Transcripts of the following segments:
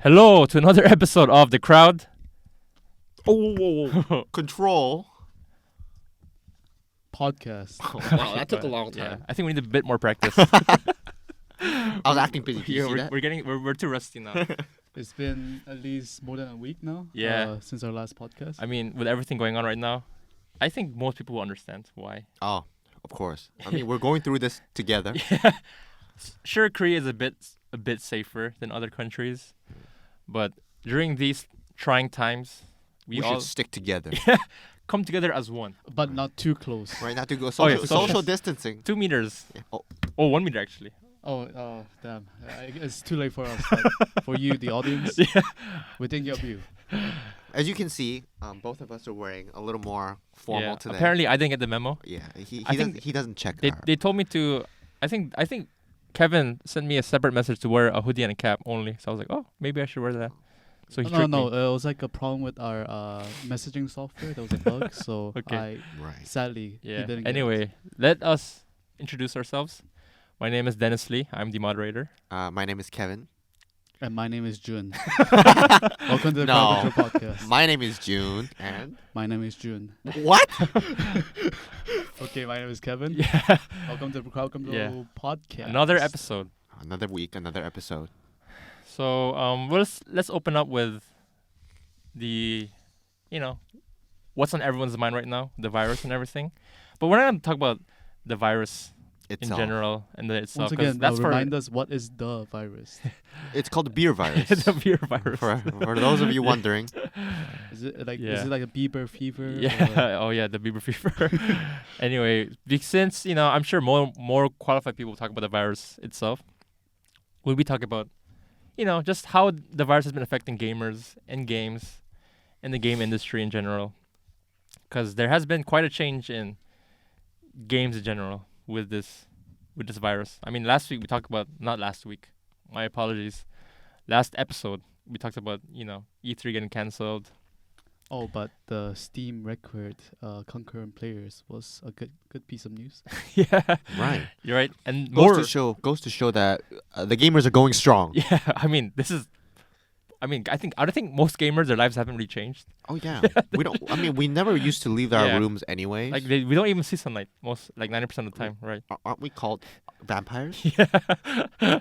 Hello to another episode of The Crowd. Oh, control. Podcast. Oh, wow, that took a long Yeah, time. I think we need a bit more practice. I was acting busy. Did you see that? we're too rusty now. It's been at least more than a week now. Yeah. Since our last podcast. I mean, with everything going on right now, I think most people will understand why. Oh, of course. I mean, we're going through this together. Sure, Korea is a bit safer than other countries, but during these trying times, We all should stick together. come together as one. But not too close. Right now to go Oh, yeah, social distancing. 2 meters. Yeah. Oh, Oh, 1 meter actually. Oh, damn. It's too late for us. But for you, the audience, we're thinking of you. as you can see, both of us are wearing a little more formal today. Apparently, I didn't get the memo. Yeah, I think he doesn't check. They told me to. I think Kevin sent me a separate message to wear a hoodie and a cap only. So I was like, oh, maybe I should wear that. So he tricked No. me. It was like a problem with our messaging software. There was a bug. So Okay. Right. sadly, he Yeah. didn't get it. Anyway, let us introduce ourselves. My name is Dennis Lee. I'm the moderator. My name is Kevin. And my name is Jun. Welcome to the No. Crowd Control Podcast. My name is June. And My name is Jun. what? Okay, my name is Kevin. Yeah. Welcome to the Crowd Control Yeah. Podcast. Another episode. Another week, another episode. So let's open up with the, what's on everyone's mind right now, the virus and everything. But we're not gonna talk about the virus It's in general and the itself. Once 'cause again, that's for remind us what is the virus. It's called the beer virus. the beer virus. for those of you wondering. Is it like Yeah. a Bieber fever? Yeah. Oh yeah, the Bieber fever. Anyway, since I'm sure more qualified people will talk about the virus itself. We'll be talking about, just how the virus has been affecting gamers and games, and the game industry in general. Because there has been quite a change in games in general with this virus. I mean, last week we talked about not last week. My apologies. Last episode we talked about E3 getting cancelled. Oh, but the Steam record concurrent players was a good piece of news. Yeah. Right. You're right. And Goes more. to show that the gamers are going strong. Yeah. I mean, I don't think most gamers, their lives haven't really changed. Oh yeah. We never used to leave our Yeah. rooms anyways. Like we don't even see sunlight 90% of the time, right? Aren't we called vampires? Yeah.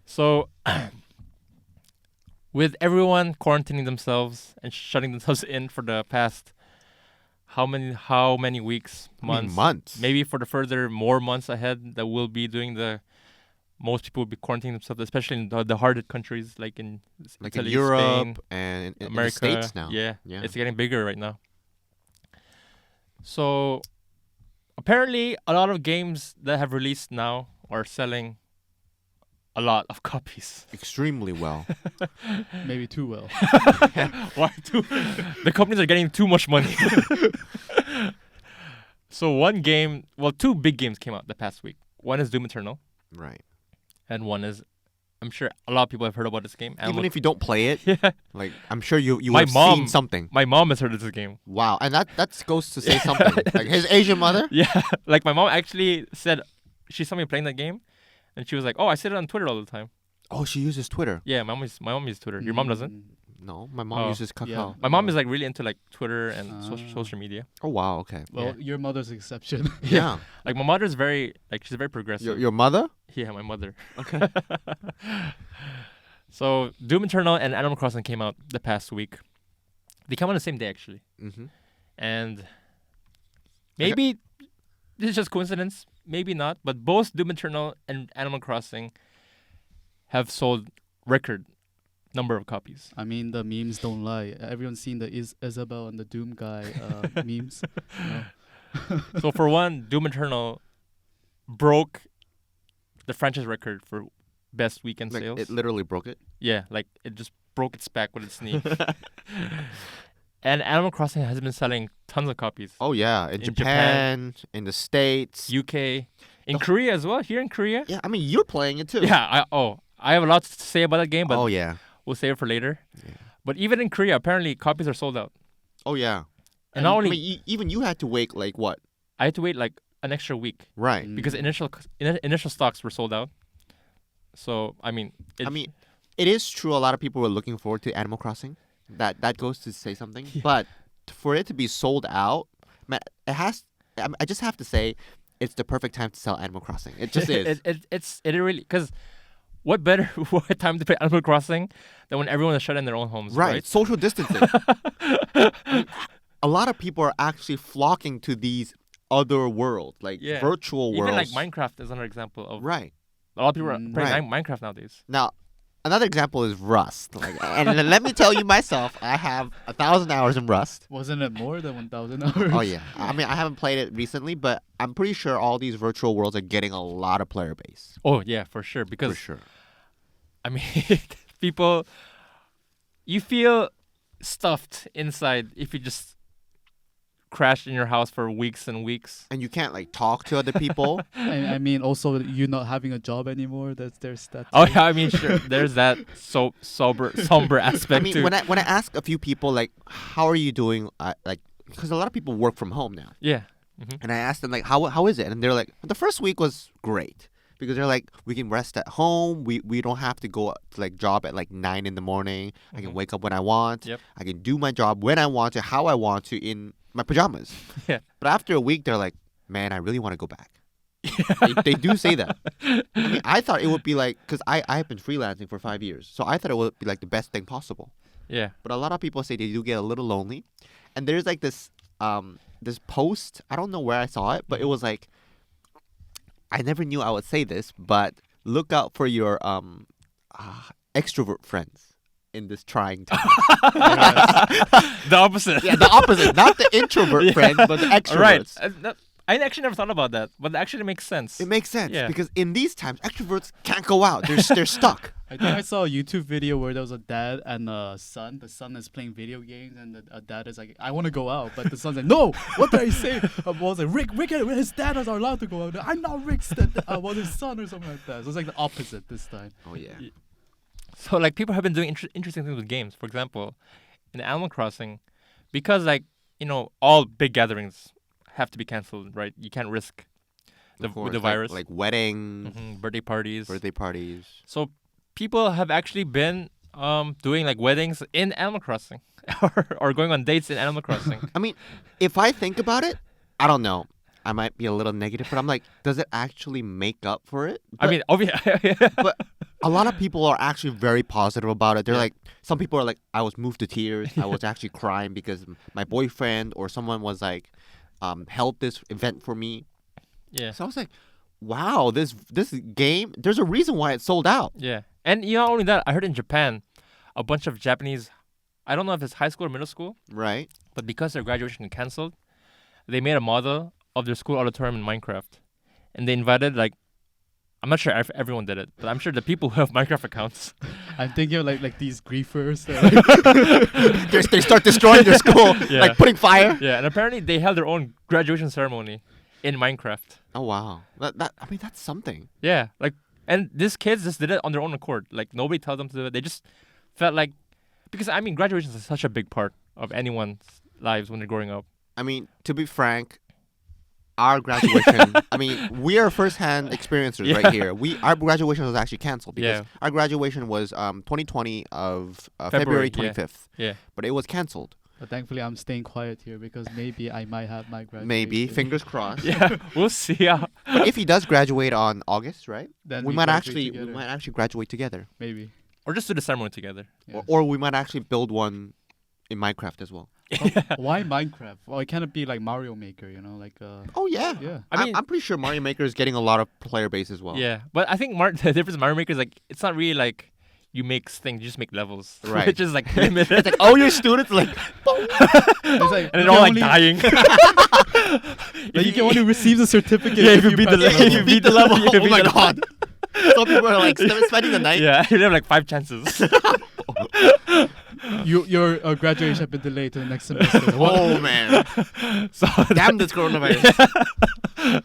So, with everyone quarantining themselves and shutting themselves in for the past how many weeks, months, Months. maybe for the further more months ahead that we'll be doing most people will be quarantining themselves, especially in the hard-hit countries like in Like Italy, in Europe Spain, and in the America. States now. Yeah, Yeah. it's getting bigger right now. So, apparently, a lot of games that have released now are selling a lot of copies. Extremely well. Maybe too well. Why too? The companies are getting too much money. So two big games came out the past week. One is Doom Eternal, Right. and one is, I'm sure a lot of people have heard about this game. Even if you don't play it, yeah, like I'm sure you My have mom- seen something. my mom has heard of this game. Wow. And that goes to say something. Like his Asian mother? Yeah, like my mom actually said she saw me playing that game, and she was like, "Oh, I see it on Twitter all the time." Oh, she uses Twitter. Yeah, my mom uses Twitter. Your mom doesn't. Mm, No, my mom Oh. uses Kakao. Yeah. My mom is like really into like Twitter and Ah. social media. Oh wow, okay. Well, Yeah. your mother's exception. Yeah. Like my mother's she's very progressive. Your mother? Yeah, my mother. Okay. So Doom Eternal and Animal Crossing came out the past week. They come on the same day actually, Mm-hmm. and maybe this is just coincidence. Maybe not, but both Doom Eternal and Animal Crossing have sold record number of copies. I mean, the memes don't lie. Everyone's seen the Isabel and the Doom guy memes. You know? So for one, Doom Eternal broke the franchise record for best weekend Like sales. it literally broke it. Yeah, like it just broke its back with its knee. And Animal Crossing has been selling tons of copies. Oh yeah, in Japan, in the States. UK, in The- Korea as well. Here in Korea. Yeah, I mean you're playing it too. Yeah, I have a lot to say about that game, but Oh yeah. we'll save it for later. Yeah. But even in Korea, apparently copies are sold out. Oh yeah. And not only I mean, even you had to wait like what? I had to wait like an extra week Right. Mm. because initial stocks were sold out. So I mean, I mean, it is true. A lot of people were looking forward to Animal Crossing. That goes to say something. Yeah. But for it to be sold out, man, it has. I just have to say, it's the perfect time to sell Animal Crossing. It just is. It really because what better what time to play Animal Crossing than when everyone is shut in their own homes, right? Social distancing. I mean, a lot of people are actually flocking to these other worlds, like Yeah. virtual worlds. Even like Minecraft is another example of Right. a lot of people are Mm. playing Minecraft nowadays. Now, another example is Rust. Like, and let me tell you myself, I have 1,000 hours in Rust. Wasn't it more than 1,000 hours? Oh yeah. I mean, I haven't played it recently, but I'm pretty sure all these virtual worlds are getting a lot of player base. Oh yeah, for sure. Because For sure. I mean, people, you feel stuffed inside if you just crash in your house for weeks and weeks. And you can't like talk to other people. I mean, also you not having a job anymore. There's that. Oh too. yeah, I mean, sure. There's that somber aspect I mean, too. when I ask a few people like, how are you doing? Like, because a lot of people work from home now, Yeah. Hmm. and I asked them like, how is it? And they're like, the first week was great because they're like, we can rest at home. We don't have to go to like job at like 9 in the morning. I can Mhm. wake up when I want. Yep. I can do my job when I want to, how I want to in my pajamas. Yeah. But after a week, they're like, man, I really want to go back. They do say that. I mean, I thought it would be like, because I have been freelancing for 5 years, so I thought it would be like the best thing possible. Yeah. But a lot of people say they do get a little lonely. And there's like this this post, I don't know where I saw it, but it was like, I never knew I would say this, but look out for your extrovert friends in this trying time. The opposite. Yeah, the opposite, not the introvert friends, but the extroverts. Right. I actually never thought about that, but it actually makes sense. It makes sense Yeah. because in these times, extroverts can't go out. They're stuck. I think I saw a YouTube video where there was a dad and a son. The son is playing video games, and the dad is like, "I want to go out," but the son's like, "No, what did I say?" I was like, "Rick, his dad is allowed to go out. I'm not Rick's dad. I was his son or something like that." So it's like the opposite this time. Oh yeah. So like people have been doing interesting things with games. For example, in Animal Crossing, because like all big gatherings have to be canceled, right? You can't risk the Of course, the virus, like weddings, birthday parties. birthday parties. So people have actually been doing like weddings in Animal Crossing, or going on dates in Animal Crossing. I mean, if I think about it, I don't know. I might be a little negative, but I'm like, does it actually make up for it? I mean, obviously, But a lot of people are actually very positive about it. They're Yeah. like, some people are like, I was moved to tears. I was actually crying because my boyfriend or someone was like, held this event for me. yeah, So I was like, wow, this game, there's a reason why it sold out. yeah. And not only that, I heard in Japan, a bunch of Japanese, I don't know if it's high school or middle school, Right? but because their graduation canceled, they made a model of their school auditorium in Minecraft, and they invited like, I'm not sure if everyone did it, but I'm sure the people who have Minecraft accounts. I'm thinking of like these griefers. That, like, They start destroying their school, Yeah. like putting fire. Yeah, and apparently they held their own graduation ceremony in Minecraft. Oh, wow. I mean, that's something. Yeah, like, and these kids just did it on their own accord. Like nobody told them to do it. They just felt like, because I mean, graduation is such a big part of anyone's lives when they're growing up. I mean, to be frank, our graduation, I mean, we are first-hand experiencers Yeah. right here. Our graduation was actually canceled because Yeah. our graduation was 2020 of February, February 25th, Yeah, but it was canceled. but thankfully, I'm staying quiet here because maybe I might have my graduation. Maybe, fingers crossed. yeah. We'll see how. But if he does graduate on August, right? Then we graduate might together. actually graduate together, Maybe. Or just do the ceremony together. Yes. or we might actually build one in Minecraft as well. Why Minecraft? Well, it can't be like Mario Maker, like Oh yeah, yeah. I mean- I'm pretty sure Mario Maker is getting a lot of player base as well. Yeah, but I think the difference in Mario Maker is like it's not really like you make things, you just make levels, Right. which is like limited. It's like all your students like It's like and you they're all like can dying. Like you can only receive the certificate. Yeah, if you beat the pass level. you beat the level. You Oh beat my the god. Some people are like spending the night. Yeah, you have like 5 chances. Your graduation has been delayed to the next semester. Oh man. So Damn this coronavirus.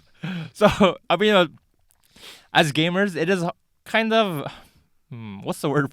So I mean, as gamers, it is kind of what's the word?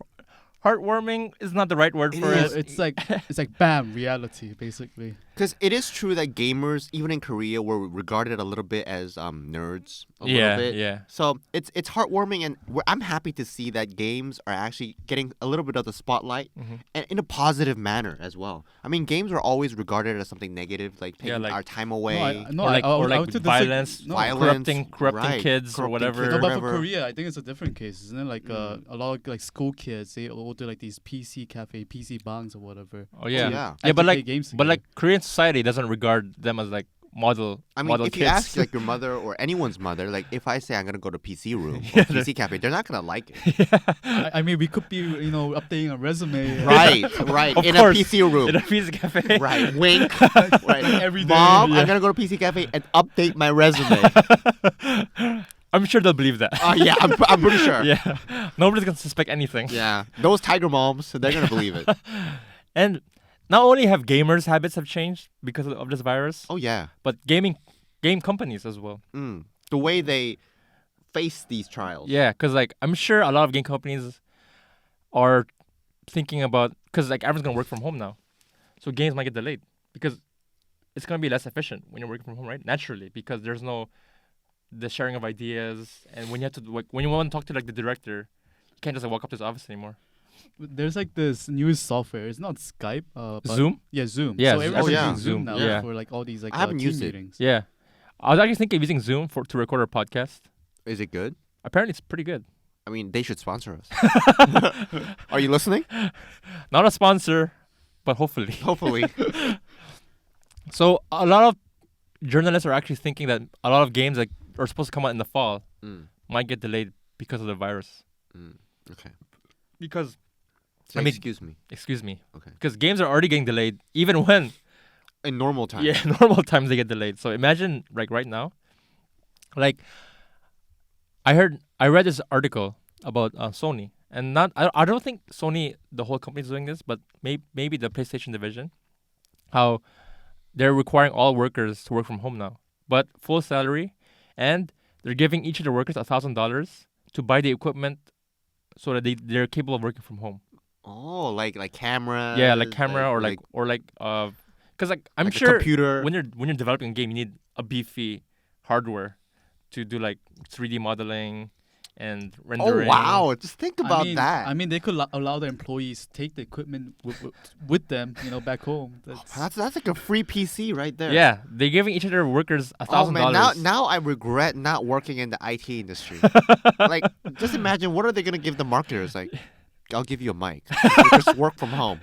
Heartwarming is not the right word It for is. it. It's like bam, reality basically. Because it is true that gamers, even in Korea, were regarded a little bit as nerds. A little bit. Yeah. So it's heartwarming, and I'm happy to see that games are actually getting a little bit of the spotlight, and in a positive manner as well. I mean, games were always regarded as something negative, like taking like- our time away. Or like would say violence, Violence, corrupting right, kids or corrupting whatever. kids No, or but for whatever. Korea, I think it's a different case, isn't it? Like a lot of like school kids, they all do like these PC cafe, PC bangs or whatever. Oh yeah. yeah. Yeah, but And to play like games but together. like Korean society doesn't regard them as like model I mean, model if kids. you ask like your mother or anyone's mother, like if I say I'm gonna go to PC room or PC cafe, they're not gonna like it. I mean, we could be, updating a resume. Right. Of In course. a PC room. in a pizza cafe. Right. Wink. Right. Every day. Mom, Yeah. I'm gonna go to PC cafe and update my resume. I'm sure they'll believe that. Yeah, I'm pretty sure. Yeah. Nobody's gonna suspect anything. Yeah. Those tiger moms, they're gonna believe it. And not only have gamers' habits have changed because of this virus, Oh yeah. but game companies as well. The way they face these trials. Yeah, because like I'm sure a lot of game companies are thinking about, because like everyone's gonna work from home now, so games might get delayed because it's gonna be less efficient when you're working from home, right? Naturally, because there's no the sharing of ideas, and when you have to when you want to talk to like the director, you can't just like, walk up to his office anymore. There's like this new software. It's not Skype. But Zoom? Yeah, Zoom. Yeah, So Zoom. everyone's Oh, yeah. using Zoom Zoom, now yeah. for like all these like I haven't team used it. meetings. Yeah, I was actually thinking of using Zoom to record our podcast. Is it good? Apparently, it's pretty good. I mean, they should sponsor us. Are you listening? Not a sponsor, but hopefully. Hopefully. So a lot of journalists are actually thinking that a lot of games that are supposed to come out in the fall might get delayed because of the virus. Okay. Because So I mean- excuse me. Okay. because games are already getting delayed, even when In normal time. normal times they get delayed. So imagine like right now, like I read this article about Sony, and I don't think Sony the whole company is doing this, but maybe the PlayStation division, how they're requiring all workers to work from home now, but full salary, and they're giving each of the workers $1,000 to buy the equipment so that they're capable of working from home. Oh, like camera. Yeah, like camera or because like I'm like a sure computer. when you're developing a game, you need a beefy hardware to do like 3D modeling and Oh rendering. wow! Just think about that. I mean, they could allow the employees to take the equipment with them, back home. That's like a free PC right there. Yeah, they're giving each of their workers Oh $1,000. man, now I regret not working in the IT industry. Like, just imagine what are they gonna give the marketers? Like, I'll give you a mic. You just work from home.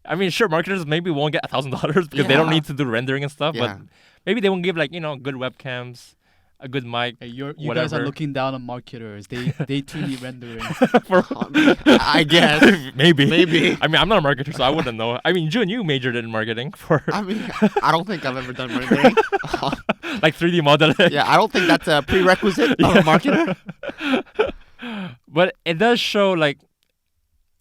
I mean, sure, marketers maybe won't get $1,000 because they don't Yeah. need to do rendering and stuff, Yeah. but maybe they won't give like good webcams, a good mic. Hey, you guys whatever. are looking down on marketers. They too need rendering. I guess. maybe. Maybe. I mean, I'm not a marketer, so I wouldn't know. I mean, June, you majored in marketing for I mean, I don't think I've ever done rendering. like 3D modeling. Yeah, I don't think that's a prerequisite of a marketer. But it does show like,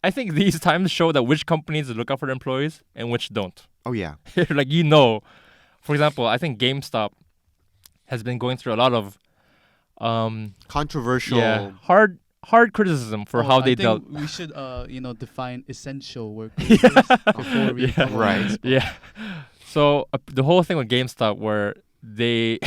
I think these times show that which companies look out for their employees and which don't. Oh yeah. Like for example, I think GameStop has been going through a lot of Controversial. hard criticism for how I they think dealt. We should define essential workers before we come Right. on. Yeah. So the whole thing with GameStop where they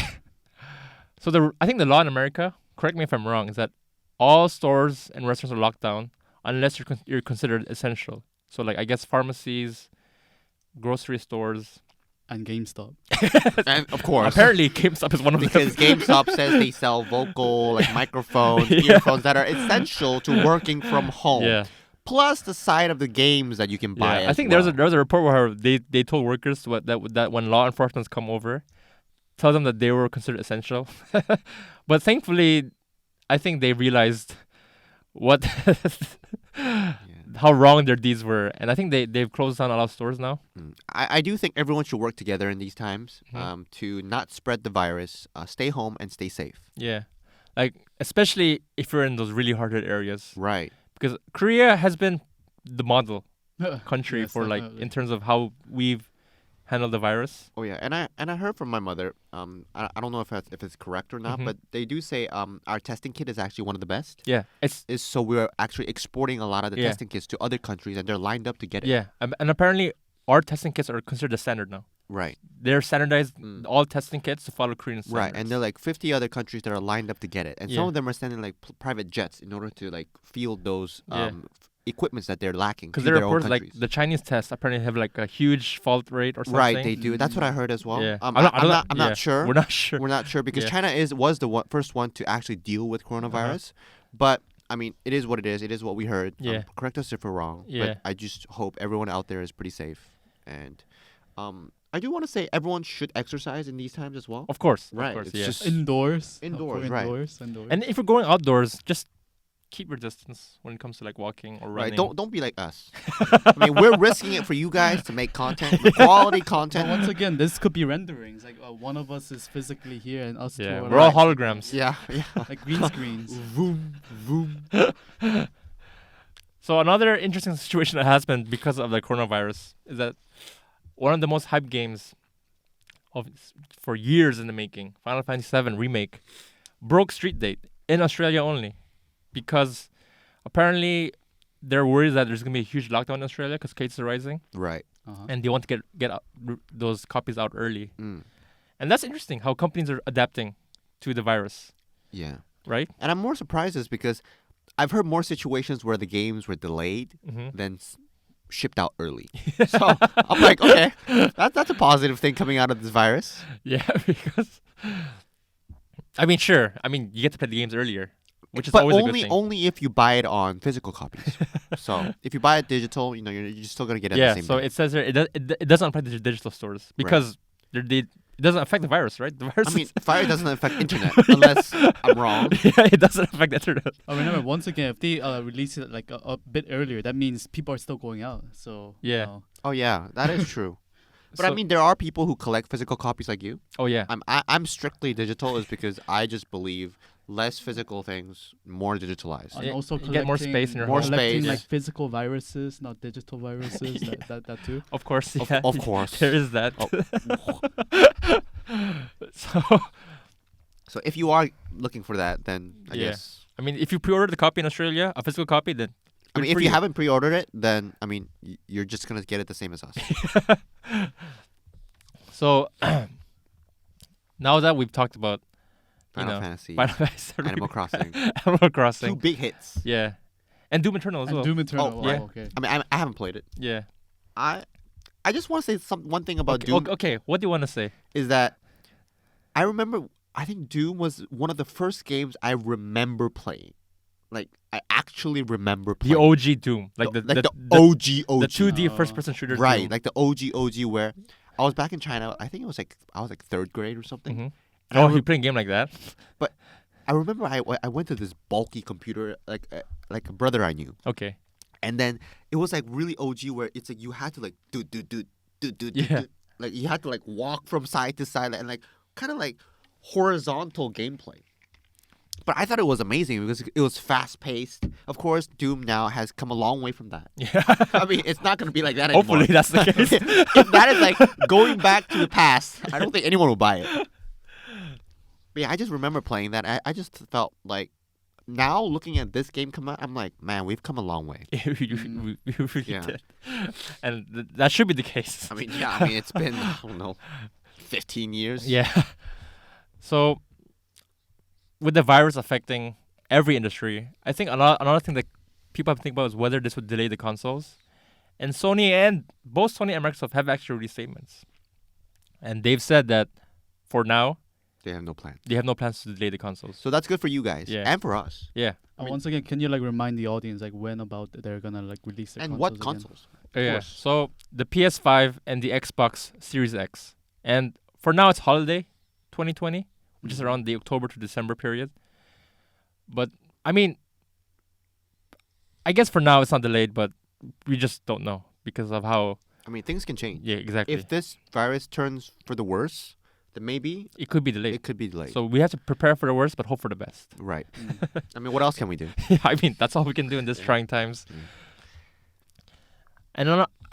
I think the law in America, correct me if I'm wrong, is that all stores and restaurants are locked down unless you're considered essential. So like I guess pharmacies, grocery stores. And GameStop. And of course. Apparently GameStop is one of Because them. GameStop says they sell vocal, like microphones, earphones that are essential to working from home. Yeah. Plus the side of the games that you can buy. I think there was a report where they told workers that when law enforcement's come over, tell them that they were considered essential. But thankfully, I think they realized how wrong their deeds were, and I think they've closed down a lot of stores now. I do think everyone should work together in these times Mhm. to not spread the virus, stay home, and stay safe. Yeah, like especially if you're in those really hard hit areas, Right. because Korea has been the model country Yes, for like definitely. in terms of how we've handled the virus. Oh yeah, and I heard from my mother. I don't know if it's correct or not, Mhm. but they do say our testing kit is actually one of the best. Yeah, it's Is so we're actually exporting a lot of the Yeah. testing kits to other countries, and they're lined up to get it. yeah, and apparently our testing kits are considered the standard now. Right. They're standardized Mm. all testing kits to follow Korean standards. Right, and there are like 50 other countries that are lined up to get it, and some Yeah. of them are sending like private jets in order to like field those Yeah. equipments that they're lacking Because to there are their own reports like countries. the Chinese tests apparently have like a huge fault rate or something. Right, they do. That's what I heard as well. Yeah. I'm yeah. not sure. We're not sure. We're not sure because Yeah. China was the first one to actually deal with coronavirus. But I mean, it is what it is. It is what we heard. Yeah. Correct us if we're wrong. Yeah. But I just hope everyone out there is pretty safe. And I do want to say everyone should exercise in these times as well. Of course. Right, Of course. it's Yeah. just- Indoors. Indoors, right. Indoors. And if you're going outdoors, just keep your distance when it comes to like walking or running. Right. Don't be like us. I mean, we're risking it for you guys to make content, quality But content. once again, this could be renderings. Like one of us is physically here and us two Yeah. are We're all like- holograms. Yeah. like green screens. Vroom, vroom. So another interesting situation that has been because of the coronavirus is that one of the most hyped games for years in the making, Final Fantasy VII Remake, broke street date in Australia only because apparently they're worried that there's going to be a huge lockdown in Australia because cases are rising Right. and they want to get those copies out early. Mm. And that's interesting how companies are adapting to the virus, Yeah. right? And I'm more surprised is because I've heard more situations where the games were delayed Mm-hmm. than shipped out early. So I'm like, okay, that's a positive thing coming out of this virus. Yeah, because I mean, sure. I mean, you get to play the games earlier, which is But always a good thing. only if you buy it on physical copies. So if you buy it digital, you're still gonna get it Yeah, at the same so day. it says here it doesn't apply to the digital stores because it doesn't affect the virus, right? The virus. I mean, fire doesn't affect internet unless I'm wrong. yeah, it doesn't affect the internet. Remember, once again, if they release it like a bit earlier, that means people are still going out. So Yeah. Oh yeah, that is true. But I So- mean, there are people who collect physical copies like you. Oh yeah, I'm strictly digital, is because I just believe less physical things, more digitalized. And Yeah, also you get more collecting- space in your More home. collecting space. like physical viruses, not digital viruses. Yeah. that too. of course. Of- Yeah, of course. there is that. So So if you are looking for that, then I Yeah. guess. I mean, if you pre-order the copy in Australia, a physical copy, then I good mean, if for you haven't pre-ordered it, then I mean, you're just gonna get it the same as us. So now that we've talked about Final Fantasy, Final Fantasy, Animal Crossing, Animal 2 Crossing, big hits. yeah, and Doom Eternal as And well. Doom Eternal. Oh, wow, yeah. okay. I mean, I haven't played it. Yeah. I just want to say one thing about Okay, Doom okay, what do you want to say? is that I remember. I think Doom was one of the first games I remember playing. Like I actually remember The playing. OG Doom, like the OG. the 2D Oh. first-person shooter. Right, Doom. like the OG where I was back in China. I think it was like I was like 3rd grade or something. Mhm. And I Oh, rem- you playing a game like that? I remember I went to this bulky computer like a brother I knew, Okay. and then it was like really OG where it's like you had to like do Yeah. like you had to like walk from side to side and like kind of like horizontal gameplay. But I thought it was amazing because it was fast paced. Of course, Doom now has come a long way from that. Yeah. I mean, it's not going to be like that anymore. Hopefully that's the case. If that is like going back to the past, I don't think anyone will buy it. But yeah, I just remember playing that. I just felt like now looking at this game come out, I'm like, man, we've come a long way. you really Yeah. did. And that should be the case. I mean, yeah, I mean, it's been, I don't know, 15 years. Yeah. So, with the virus affecting every industry, I think another thing that people have to think about is whether this would delay the consoles. And both Sony and Microsoft have actually released statements. And they've said that for now, They have no plan. they have no plans to delay the consoles. So that's good for you guys Yeah. and for us. Yeah. I mean, Once again, can you like remind the audience like when about they're gonna like release their And consoles what again? consoles? yeah. course. So, the PS5 and the Xbox Series X. And for now, it's holiday 2020, which is around the October to December period. But, I mean, I guess for now it's not delayed, but we just don't know because of how. I mean, things can change. Yeah, exactly. If this virus turns for the worse, then maybe It could be delayed. it could be delayed. So we have to prepare for the worst, but hope for the best. Right. Mm. I mean, what else can we do? I mean, that's all we can do in this Yeah. trying times. Mm.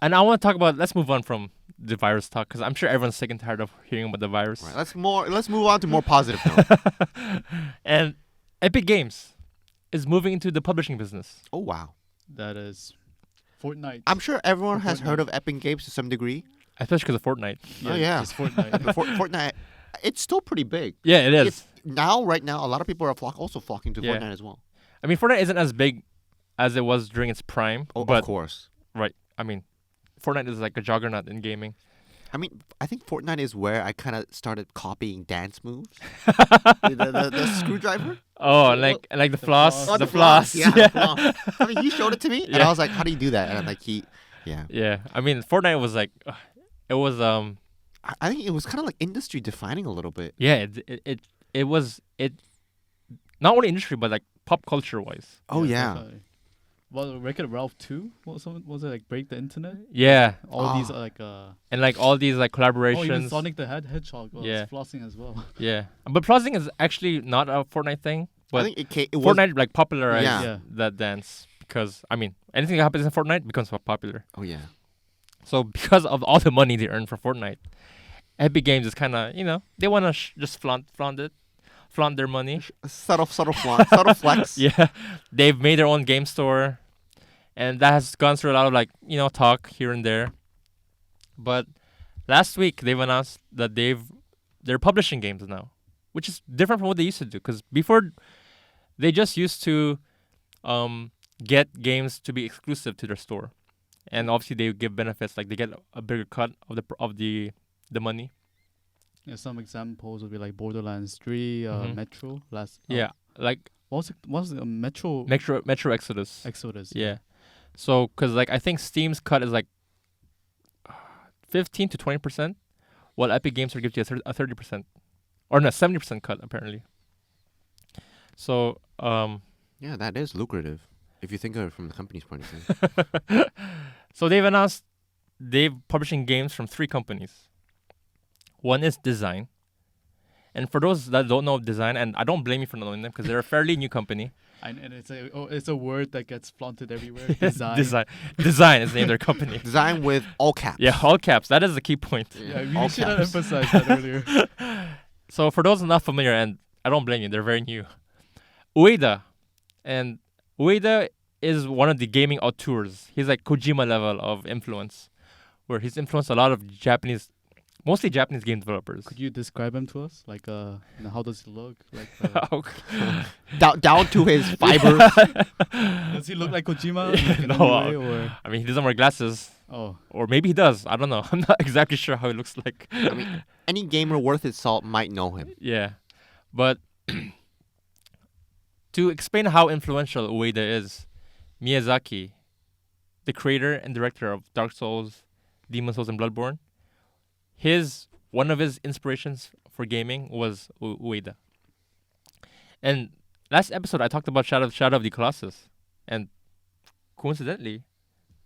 And I want to talk about. Let's move on from the virus talk because I'm sure everyone's sick and tired of hearing about the virus. Right. Let's move on to more positive note. And Epic Games is moving into the publishing business. Oh wow. That is Fortnite. I'm sure everyone For has heard Fortnite. of Epic Games to some degree. especially because of Fortnite. Oh, yeah. Just Fortnite. Fortnite, it's still pretty big. Yeah, it is. Right now, a lot of people are also flocking to Yeah. Fortnite as well. I mean, Fortnite isn't as big as it was during its prime, Oh, but of course. right. I mean, Fortnite is like a juggernaut in gaming. I mean, I think Fortnite is where I kind of started copying dance moves. the screwdriver. Oh, and like the floss, floss. the floss. Yeah. Yeah. The floss. I mean, he showed it to me, and Yeah. I was like, "How do you do that?" And I'm like, yeah. Yeah. I mean, Fortnite was like, it was I think it was kind of like industry defining a little bit. yeah, it was not only industry but like pop culture wise. Oh yeah. Definitely. Well, Wreck-It Ralph 2? Was it like Break the Internet? Yeah, All these Oh. are like and like all these like oh, even collaborations. Sonic the Hedgehog was Yeah. flossing as well. Yeah, but flossing is actually not a Fortnite thing. I But think it was. Fortnite like popularized Yeah. that dance because I mean anything that happens in Fortnite becomes popular. Oh yeah. So because of all the money they earn from Fortnite, Epic Games is kind of they want to just flaunt their money. Subtle flex. Yeah, they've made their own game store, and that has gone through a lot of like talk here and there. But last week they've announced that they're publishing games now, which is different from what they used to do. Because before, they just used to get games to be exclusive to their store, and obviously they give benefits like they get a bigger cut of the money. Yeah, some examples would be like Borderlands 3, Mhm. Metro. Yeah, like What was it? Metro Metro Exodus. Exodus. Yeah. So, cause like I think Steam's cut is like 15 to 20%, while Epic Games will give you a 30%, or no 70% cut apparently. So Yeah, that is lucrative if you think of it from the company's point of view. so they've announced they're publishing games from 3 companies. One is Design, and for those that don't know Design, and I don't blame you for not knowing them because they're a fairly new company. And it's a word that gets flaunted everywhere. Design. Design is the name of their company. Design with all caps. Yeah, all caps. That is the key point. Yeah, all we should have caps. emphasized that earlier. So for those not familiar, and I don't blame you, they're very new. Ueda is one of the gaming auteurs. He's like Kojima level of influence, where he's influenced a lot of mostly Japanese game developers. Could you describe him to us? Like, how does he look? Like, Down to his fibers. does he look like Kojima? In No, any way, or I mean, he doesn't wear glasses, oh, or maybe he does. I don't know. I'm not exactly sure how he looks like. I mean, any gamer worth his salt might know him. Yeah, but to explain how influential Ueda is, Miyazaki, the creator and director of Dark Souls, Demon Souls, and Bloodborne, one of his inspirations for gaming was Ueda. And last episode I talked about Shadow of the Colossus, and coincidentally,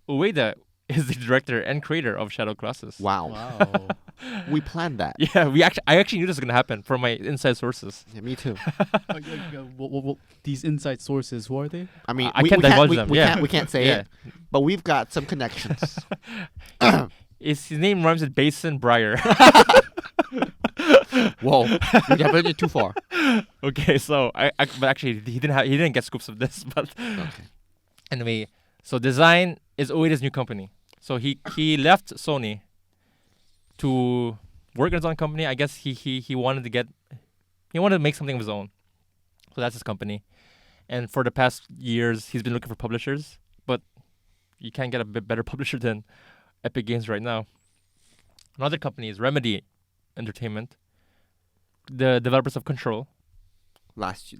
Ueda is the director and creator of Shadow of the Colossus. Wow. wow. We planned that. Yeah, I actually knew this was gonna happen from my inside sources. Yeah, me too. What, these inside sources, who are they? I mean, I we can't can't, divulge we, them, we yeah. can't we can't say Yeah. it, but we've got some connections. His name rhymes with Basin Briar. Whoa, you're definitely too far. Okay, so but actually he didn't get scoops of this, but Okay. anyway, so Design is Ueda's new company. So he left Sony to work in his own company. I guess he wanted to make something of his own. So that's his company. And for the past years he's been looking for publishers, but you can't get a bit better publisher than Epic Games right now. Another company is Remedy Entertainment, the developers of Control. Last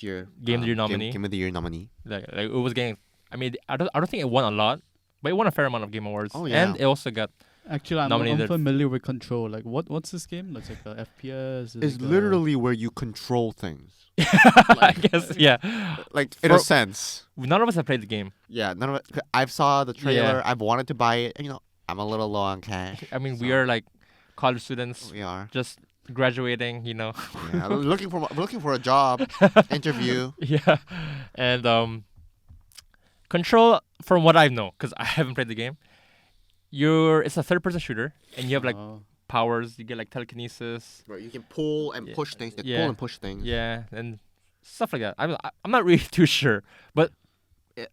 year, Game of the Year nominee. Game of the Year nominee. Like it was getting. I mean, I don't think it won a lot, but it won a fair amount of game awards. Oh, yeah. And it also got Actually, I'm Nominated. unfamiliar with Control. Like, what's this game? It's like a FPS. It's literally where you control things. I guess yeah. Like in For- a sense. None of us have played the game. Yeah, none of it. I've saw the trailer. Yeah. I've wanted to buy it. And, I'm a little low on cash. I mean, we so are like college students We are. just graduating. Yeah, looking for a job interview. Yeah, and Control, from what I know, because I haven't played the game, it's a third-person shooter, and you have like powers. You get like telekinesis. Where you can pull and Yeah. push things. Yeah. Pull and push things. Yeah, and stuff like that. I'm not really too sure, but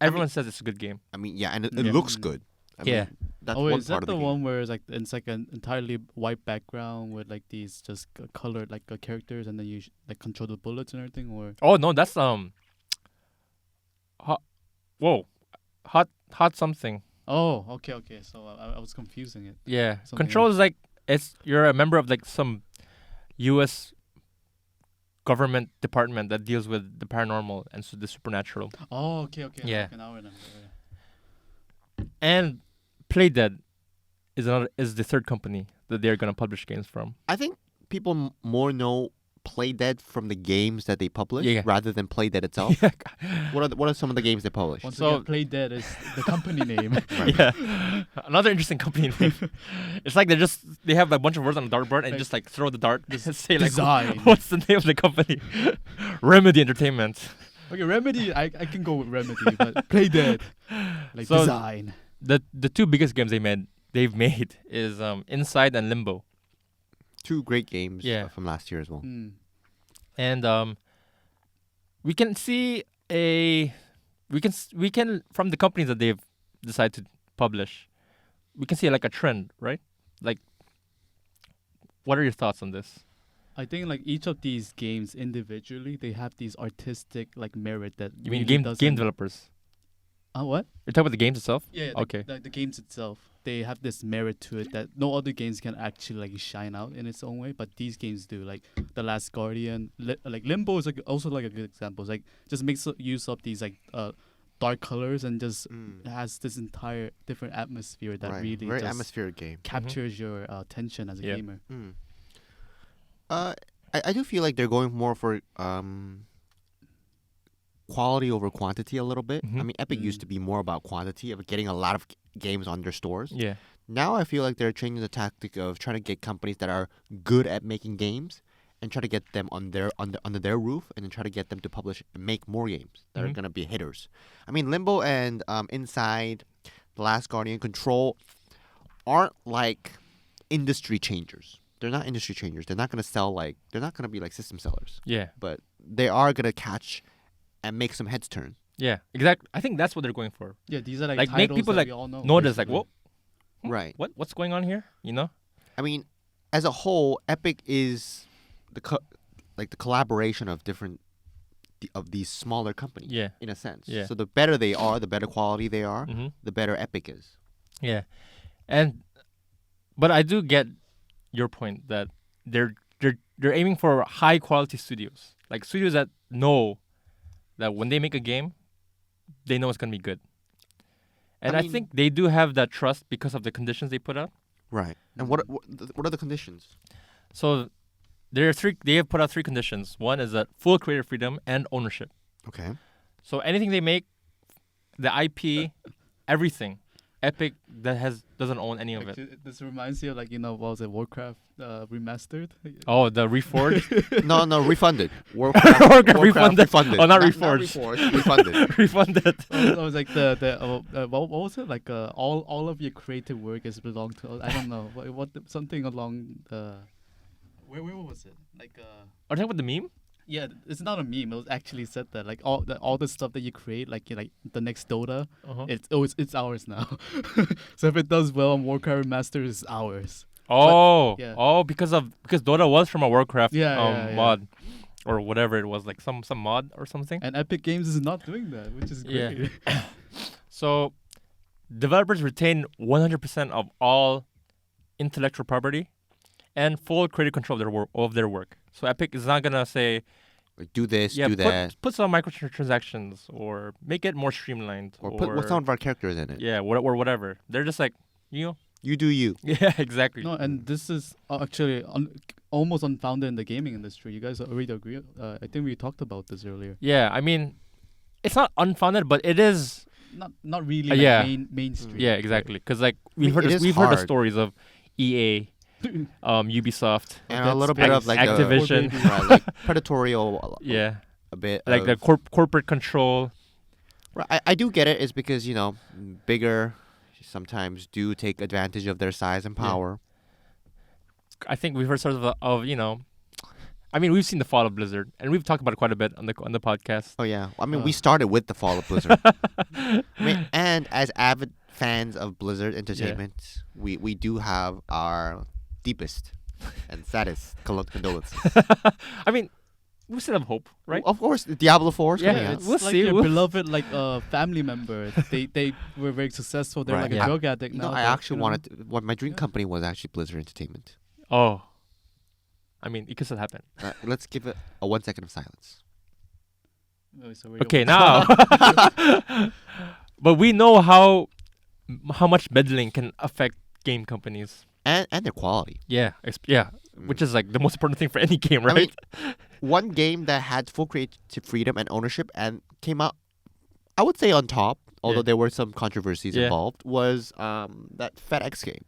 everyone says it's a good game. I mean, yeah, and it Yeah. looks good. I Yeah. mean, That's Oh, wait, one is part that of the the game. one where it's like an entirely white background with like these just colored like characters, and then you like control the bullets and everything, or Oh no, that's hot. Whoa, hot something. oh, okay, so I was confusing it. Yeah, Something Control else. is like you're a member of like some U.S. government department that deals with the paranormal and the supernatural. Oh, okay, Yeah. okay, now I remember. And Playdead is the third company that they're gonna publish games from. I think people more know Playdead from the games that they publish Yeah. rather than Playdead itself. Yeah, What are some of the games they publish? Once So- again, Play Dead is the company name. Right. yeah. Another interesting company name. It's like they have like a bunch of words on a dartboard and Like- just like throw the dart. Just say like Design. what's the name of the company? Remedy Entertainment. Okay, Remedy, I can go with Remedy, but Play Dead, like So- design. The two biggest games they've made is Inside and Limbo. Two great games Yeah. from last year as well. Mm. And we can see we can from the companies that they've decided to publish, we can see like a trend, right? Like, what are your thoughts on this? I think like each of these games individually, they have these artistic like merit that You mean really game doesn't- developers? What? You're talking about the games itself? Yeah. Okay. The games itself, they have this merit to it that no other games can actually like shine out in its own way, but these games do. Like The Last Guardian, like Limbo is like also like a good example. It's like just makes use of these like dark colors and just has this entire different atmosphere that Right. really Very just atmospheric game. captures your attention as a Yeah. gamer. Mm. I do feel like they're going more for quality over quantity a little bit. I Mhm. mean, Epic used to be more about quantity of getting a lot of games on their stores. Yeah. Now I feel like they're changing the tactic of trying to get companies that are good at making games and try to get them under their roof, and then try to get them to publish and make more games that are Mhm. gonna be hitters. I mean, Limbo and Inside, The Last Guardian, Control aren't like industry changers. They're not industry changers. They're not gonna sell like they're not gonna be like system sellers, Yeah. but they are gonna catch and make some heads turn. Yeah. Exactly. I think that's what they're going for. Yeah, these are like, Like, make titles people, that like, we all know. Notice like, basically. whoa, Right. what's going on here? You know? I mean, as a whole, Epic is the the collaboration of of these smaller companies. Yeah. In a sense. Yeah. So the better they are, the better quality they are, Mm-hmm. the better Epic is. Yeah, but I do get your point that they're aiming for high quality studios, like studios that know that when they make a game, they know it's gonna be good. And I mean- think they do have that trust because of the conditions they put out. Right. And what are the conditions? So they have put out three conditions. One is that full creative freedom and ownership. Okay. So anything they make, the IP, everything, Epic doesn't own any of it. Actually, this reminds you of like what was it, Warcraft remastered? Oh, the Reforged. No, refunded. Warcraft refunded. Oh, not reforged. Refunded. Refunded. It was like what was it, like all of your creative work is belong to, I don't know, something along the where was it, like Are you talking about the meme? yeah, it's not a meme, it was actually said that like all the stuff that you create, like the next Dota, Uh-huh. it's ours now. So if it does well on Warcraft Remastered, it's ours. Oh, yeah. because Dota was from a Warcraft Yeah. mod or whatever it was, like some mod or something. And Epic Games is not doing that, which is Yeah. great. So developers retain 100% of all intellectual property and full creative control of their work. So Epic is not gonna say, Like, do this, yeah, do that, put some microtransactions or make it more streamlined or put some of our characters in it. yeah, or whatever. They're just like, You do you. yeah, exactly. No, and this is actually almost unfounded in the gaming industry. You guys already agree? I think we talked about this earlier. Yeah, I mean, it's not unfounded, but it is. Not really like yeah. mainstream. Yeah, exactly. Because like mean, we've it is heard the hard. stories of EA, Ubisoft, And a little bit of like Activision. right, like predatorial. yeah, A bit. like the of- corporate control. Right, I do get it. It's because bigger sometimes do take advantage of their size and Yeah. power. I think we've heard sort of I mean, we've seen the fall of Blizzard, and we've talked about it quite a bit on the podcast. Oh yeah, I mean Uh. we started with the fall of Blizzard. I mean, and as avid fans of Blizzard Entertainment, we do have our deepest and saddest condolences. I mean, we still have hope, right? Of course, Diablo 4 is Yeah, coming out. It's We'll like see, your we'll- beloved family member. They were very successful. They're Right. like a Yeah. drug addict You now. know, I but, actually you know, wanted what my dream Yeah. company was actually Blizzard Entertainment. Oh, I mean, it could still happen. Let's give it a 1 second of silence. Oh, so we're Okay, now, but we know how much meddling can affect game companies. And their quality. Yeah, which is like the most important thing for any game, I right? mean, one game that had full creative freedom and ownership and came out, I would say, on top, although Yeah. there were some controversies Yeah. involved, was that FedEx game.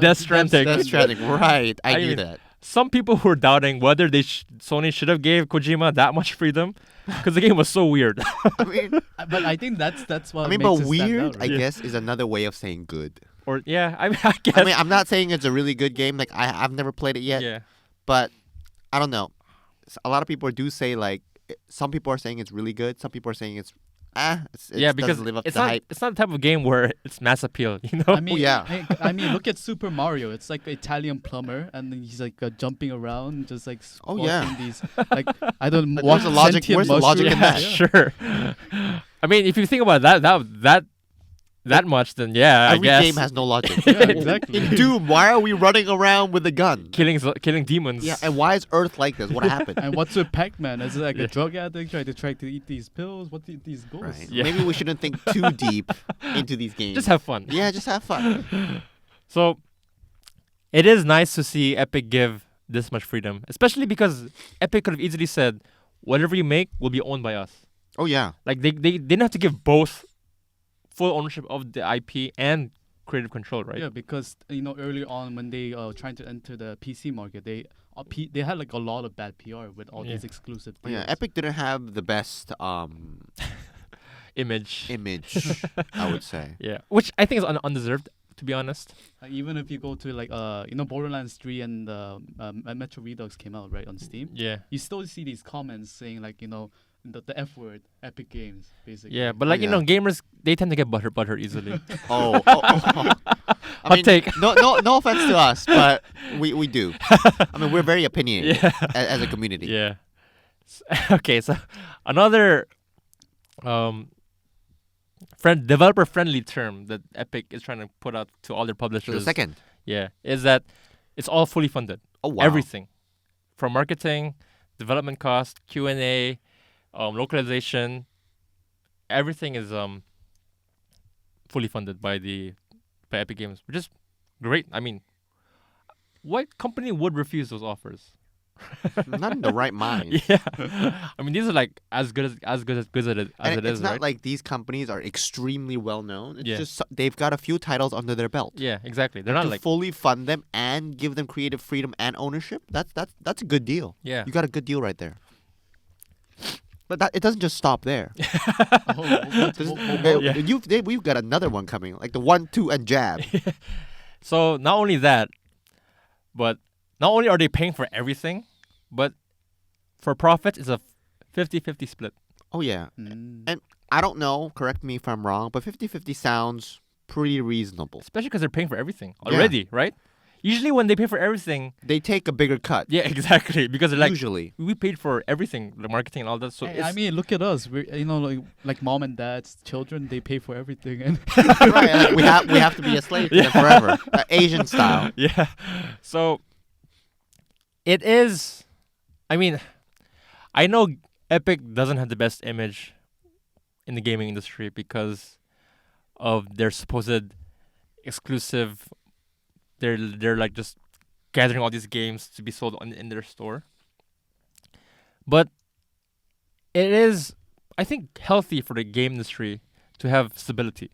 Death Stranding. Death Stranding, right. I I knew mean, that. Some people were doubting whether Sony should have gave Kojima that much freedom because the game was so weird. I mean, But I think that's what. but makes it stand weird, out, I right? guess, is another way of saying good. Or yeah, I mean, I guess. I mean, I'm not saying it's a really good game. Like, I've never played it yet, yeah. but I don't know. A lot of people do say, like, some people are saying it's really good. Some people are saying it Yeah, because doesn't live up it's to the not hype. it's not the type of game where it's mass appeal, you know? I mean, yeah. I mean, look at Super Mario. It's like an Italian plumber, and then he's like jumping around, just like Oh, yeah. squashing these like I don't Like, know. where's the logic- where's the logic in yeah, that? sure. I mean, if you think about that much, then yeah, Every I guess game has no logic. Yeah, exactly. In Doom, why are we running around with a gun? killing demons. Yeah, and why is Earth like this? What happened? And what's with Pac-Man? Is it like Yeah. a drug addict trying to eat these pills? What these goals? Right. Yeah. Maybe we shouldn't think too deep into these games. just have fun. Yeah, just have fun. So it is nice to see Epic give this much freedom, especially because Epic could have easily said, "Whatever you make will be owned by us." Oh yeah. Like they didn't have to give both full ownership of the IP and creative control, right? Yeah, because earlier on when they trying to enter the PC market, they had like a lot of bad PR with all Yeah. these exclusive Oh, deals. yeah. Epic didn't have the best Image. image, I would say. Yeah, which I think is undeserved, to be honest. Even if you go to like Borderlands 3 and Metro Redux came out right on Steam, Yeah. you still see these comments saying like the F word, Epic Games, basically. Yeah, but like yeah. gamers they tend to get buttered easily. Oh. I Hot mean, take. no offense to us, but we do. I mean, we're very opinionated Yeah. as a community. Yeah. Okay, so another developer friendly term that Epic is trying to put out to all their So publishers. the second. Yeah, is that it's all fully funded. Oh wow. Everything, from marketing, development cost, Q&A, localization, everything is fully funded by Epic Games, which is great. I mean, what company would refuse those offers? Not in the right mind. Yeah, I mean these are like as good as And it it's is, not right? like these companies are extremely well known. It's Yeah. just they've got a few titles under their belt. Yeah, exactly. They're not To like fully fund them and give them creative freedom and ownership. That's a good deal. yeah. You got a good deal right there. But it doesn't just stop there. We've got another one coming, like the 1, 2, and jab. So not only that, but not only are they paying for everything, but for profits it's a 50-50 split. Oh yeah. Mm. And I don't know, correct me if I'm wrong, but 50-50 sounds pretty reasonable. Especially because they're paying for everything Yeah. already, right? Usually when they pay for everything, They take a bigger cut. yeah, exactly, because they're like, usually. we paid for everything, the marketing and all that. So Hey, it's, I mean, look at us. We're like mom and dad's children. They pay for everything, and Right, like we have to be a slave to them forever. Asian style. yeah. So it is. I mean, I know Epic doesn't have the best image in the gaming industry because of their supposed exclusive. They're like just gathering all these games to be sold in their store. But it is, I think, healthy for the game industry to have stability,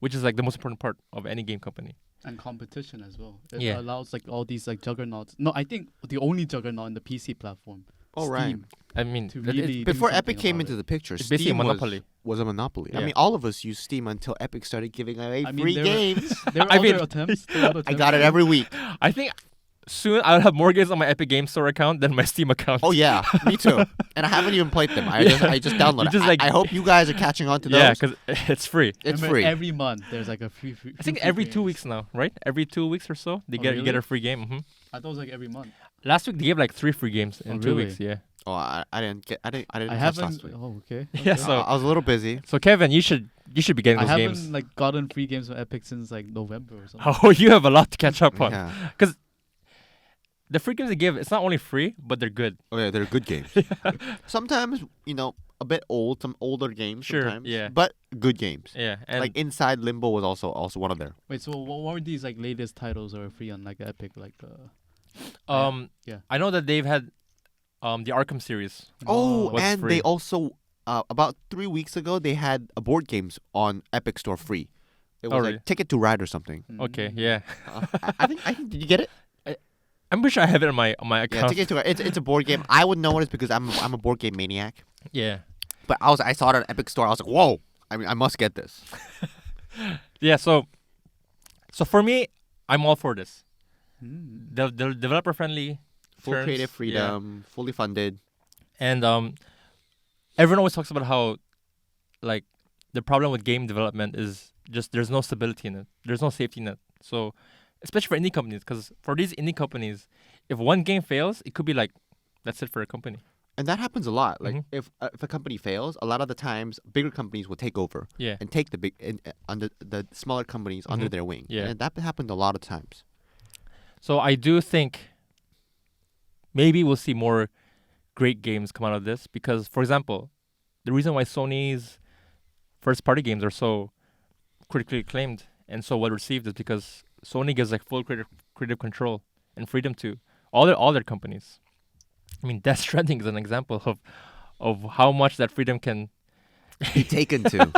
which is like the most important part of any game company. and competition as well. It Yeah. allows like all these like juggernauts. No, I think the only juggernaut in the PC platform. Oh, right. Steam, I mean, to it- really do Before something Epic came about into it. the picture, it's basically a Steam monopoly. was a monopoly. I Yeah. mean, all of us used Steam until Epic started giving away I mean, free there were- games. There were I other mean, attempts. There were other I got it attempts. every week. I think soon I'll have more games on my Epic Game Store account than my Steam account. Oh yeah, me too. And I haven't even played them. I just downloaded. You just, it. like- I hope you guys are catching on to those. Yeah, because it's free. It's Remember, free. every month. There's like a free. I think free every 2 games. weeks now, right? Every 2 weeks or so, you Oh, get really? a free game. I thought it was like every month. Last week they gave like 3 free games in Oh, 2 really? weeks. Yeah. Oh, I didn't I catch haven't. last week. Oh, okay. Yeah, okay. so- I was a little busy. So Kevin, you should be getting I those haven't games. like gotten free games from Epic since like November or something. Oh, you have a lot to catch up on. Yeah. The free games they give, it's not only free, but they're good. Oh yeah, they're good games. Sometimes a bit old, some older games. Sure, Sometimes, yeah. But good games. Yeah, and Like Inside Limbo was also one of there. Wait, so what were these like latest titles that were free on like Epic? Like yeah. I know that they've had the Arkham series. Oh, was and free. they also about 3 weeks ago they had a board games on Epic Store free. It was Oh, like really? Ticket to Ride or something. Okay, Mm. yeah. I think did you get it? I'm pretty sure I have it on my Yeah, account. Ticket to Ride. It's a board game. I would know it because I'm a board game maniac. Yeah. But I saw it on Epic Store. I was like, whoa! I mean, I must get this. Yeah, so for me, I'm all for this. Mm. The developer friendly, Full Terms, creative yeah. freedom, fully funded. and everyone always talks about how like the problem with game development is just there's no stability in it. There's no safety net. So especially for indie companies, because for these indie companies, if one game fails, it could be like that's it for a company. And that happens a lot. Like Mhm. if a company fails, a lot of the times bigger companies will take over Yeah. and take the big under the smaller companies under Mhm. their wing. Yeah. And that happened a lot of times. So I do think maybe we'll see more great games come out of this because, for example, the reason why Sony's first-party games are so critically acclaimed and so well received is because Sony gives like full creative control and freedom to all their companies. I mean, Death Stranding is an example of how much that freedom can, Be taken to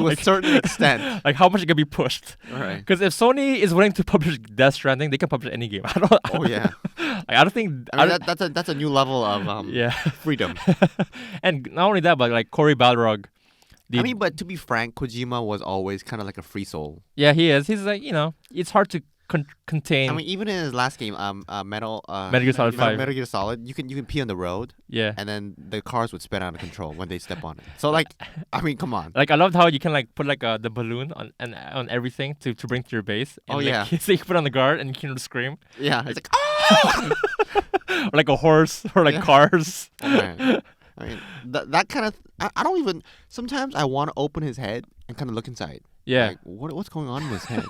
a certain extent. like how much it can be pushed. All right. Because if Sony is willing to publish Death Stranding, they can publish any game. Oh yeah. I don't think. I mean, that's a new level of yeah. freedom. And not only that, but like Cory Balrog. I mean, but to be frank, Kojima was always kind of like a free soul. Yeah, he is. He's like, it's hard to contain. I mean, even in his last game, Metal Gear Solid 5. Metal Gear Solid, you can pee on the road, yeah. and then the cars would spin out of control when they step on it. So like, I mean, come on. Like I loved how you can like put like the balloon on everything to bring to your base. And, Oh, like, yeah. so you can put on the guard and you can scream, Yeah, it's like, ah! or like a horse, or like Yeah. cars. Oh, man. I mean, that kind of. I don't even. Sometimes I want to open his head and kind of look inside. Yeah, Like, what's going on in his head?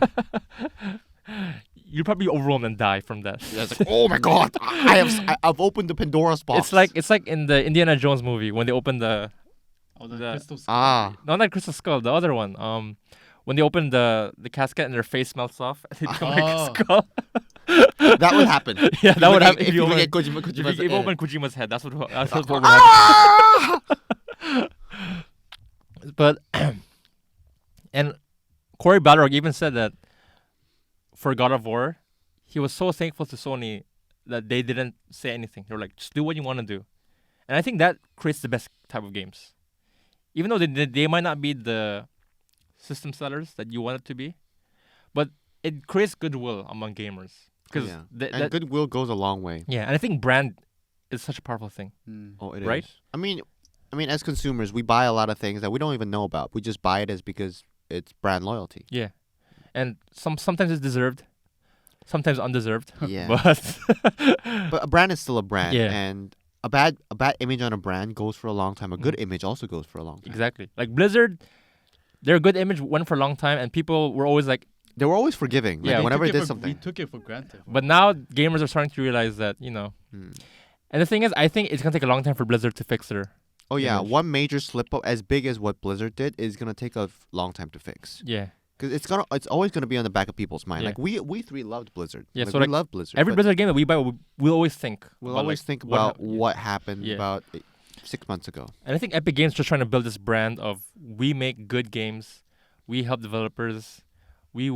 you'd probably be overwhelmed and die from that. Yeah, it's like, oh my god, I've opened the Pandora's box. It's like in the Indiana Jones movie when they open the Oh, the The- crystal skull. ah. no, not Crystal Skull, the other one. When they open the casket and their face melts off, and they become like a Oh. skull. That would happen. Yeah, that would happen if you open- get Kojima's If you head. open Kojima's head, that's what would happen. Ah! But and Cory Balrog even said that for God of War, he was so thankful to Sony that they didn't say anything. They were like, just do what you want to do. And I think that creates the best type of games. Even though they might not be the system sellers that you want it to be, but it creates goodwill among gamers. Because Yeah. And goodwill goes a long way. yeah, and I think brand is such a powerful thing. Mm. Oh, it is. Right? I mean, as consumers, we buy a lot of things that we don't even know about. We just buy it as because it's brand loyalty. Yeah, and sometimes it's deserved, sometimes undeserved. Yeah. But But a brand is still a brand, Yeah. and a bad image on a brand goes for a long time. A good image also goes for a long time. exactly, like Blizzard, their good image went for a long time, and people were always like, They were always forgiving. Like, Yeah. We whenever took they it did for- something. We took it for granted. but now gamers are starting to realize that Hmm. And the thing is, I think it's gonna take a long time for Blizzard to fix their. Oh yeah, image. one major slip up as big as what Blizzard did is gonna take a long time to fix. Yeah, Because it's always gonna be on the back of people's mind. Yeah. Like we three loved Blizzard. Yeah, Like, so, we like, love Blizzard. every but Blizzard game that we buy, we'll always think. we'll about, always like, think what about hap- what happened Yeah. about 6 months ago. And I think Epic Games just trying to build this brand of we make good games, we help developers, we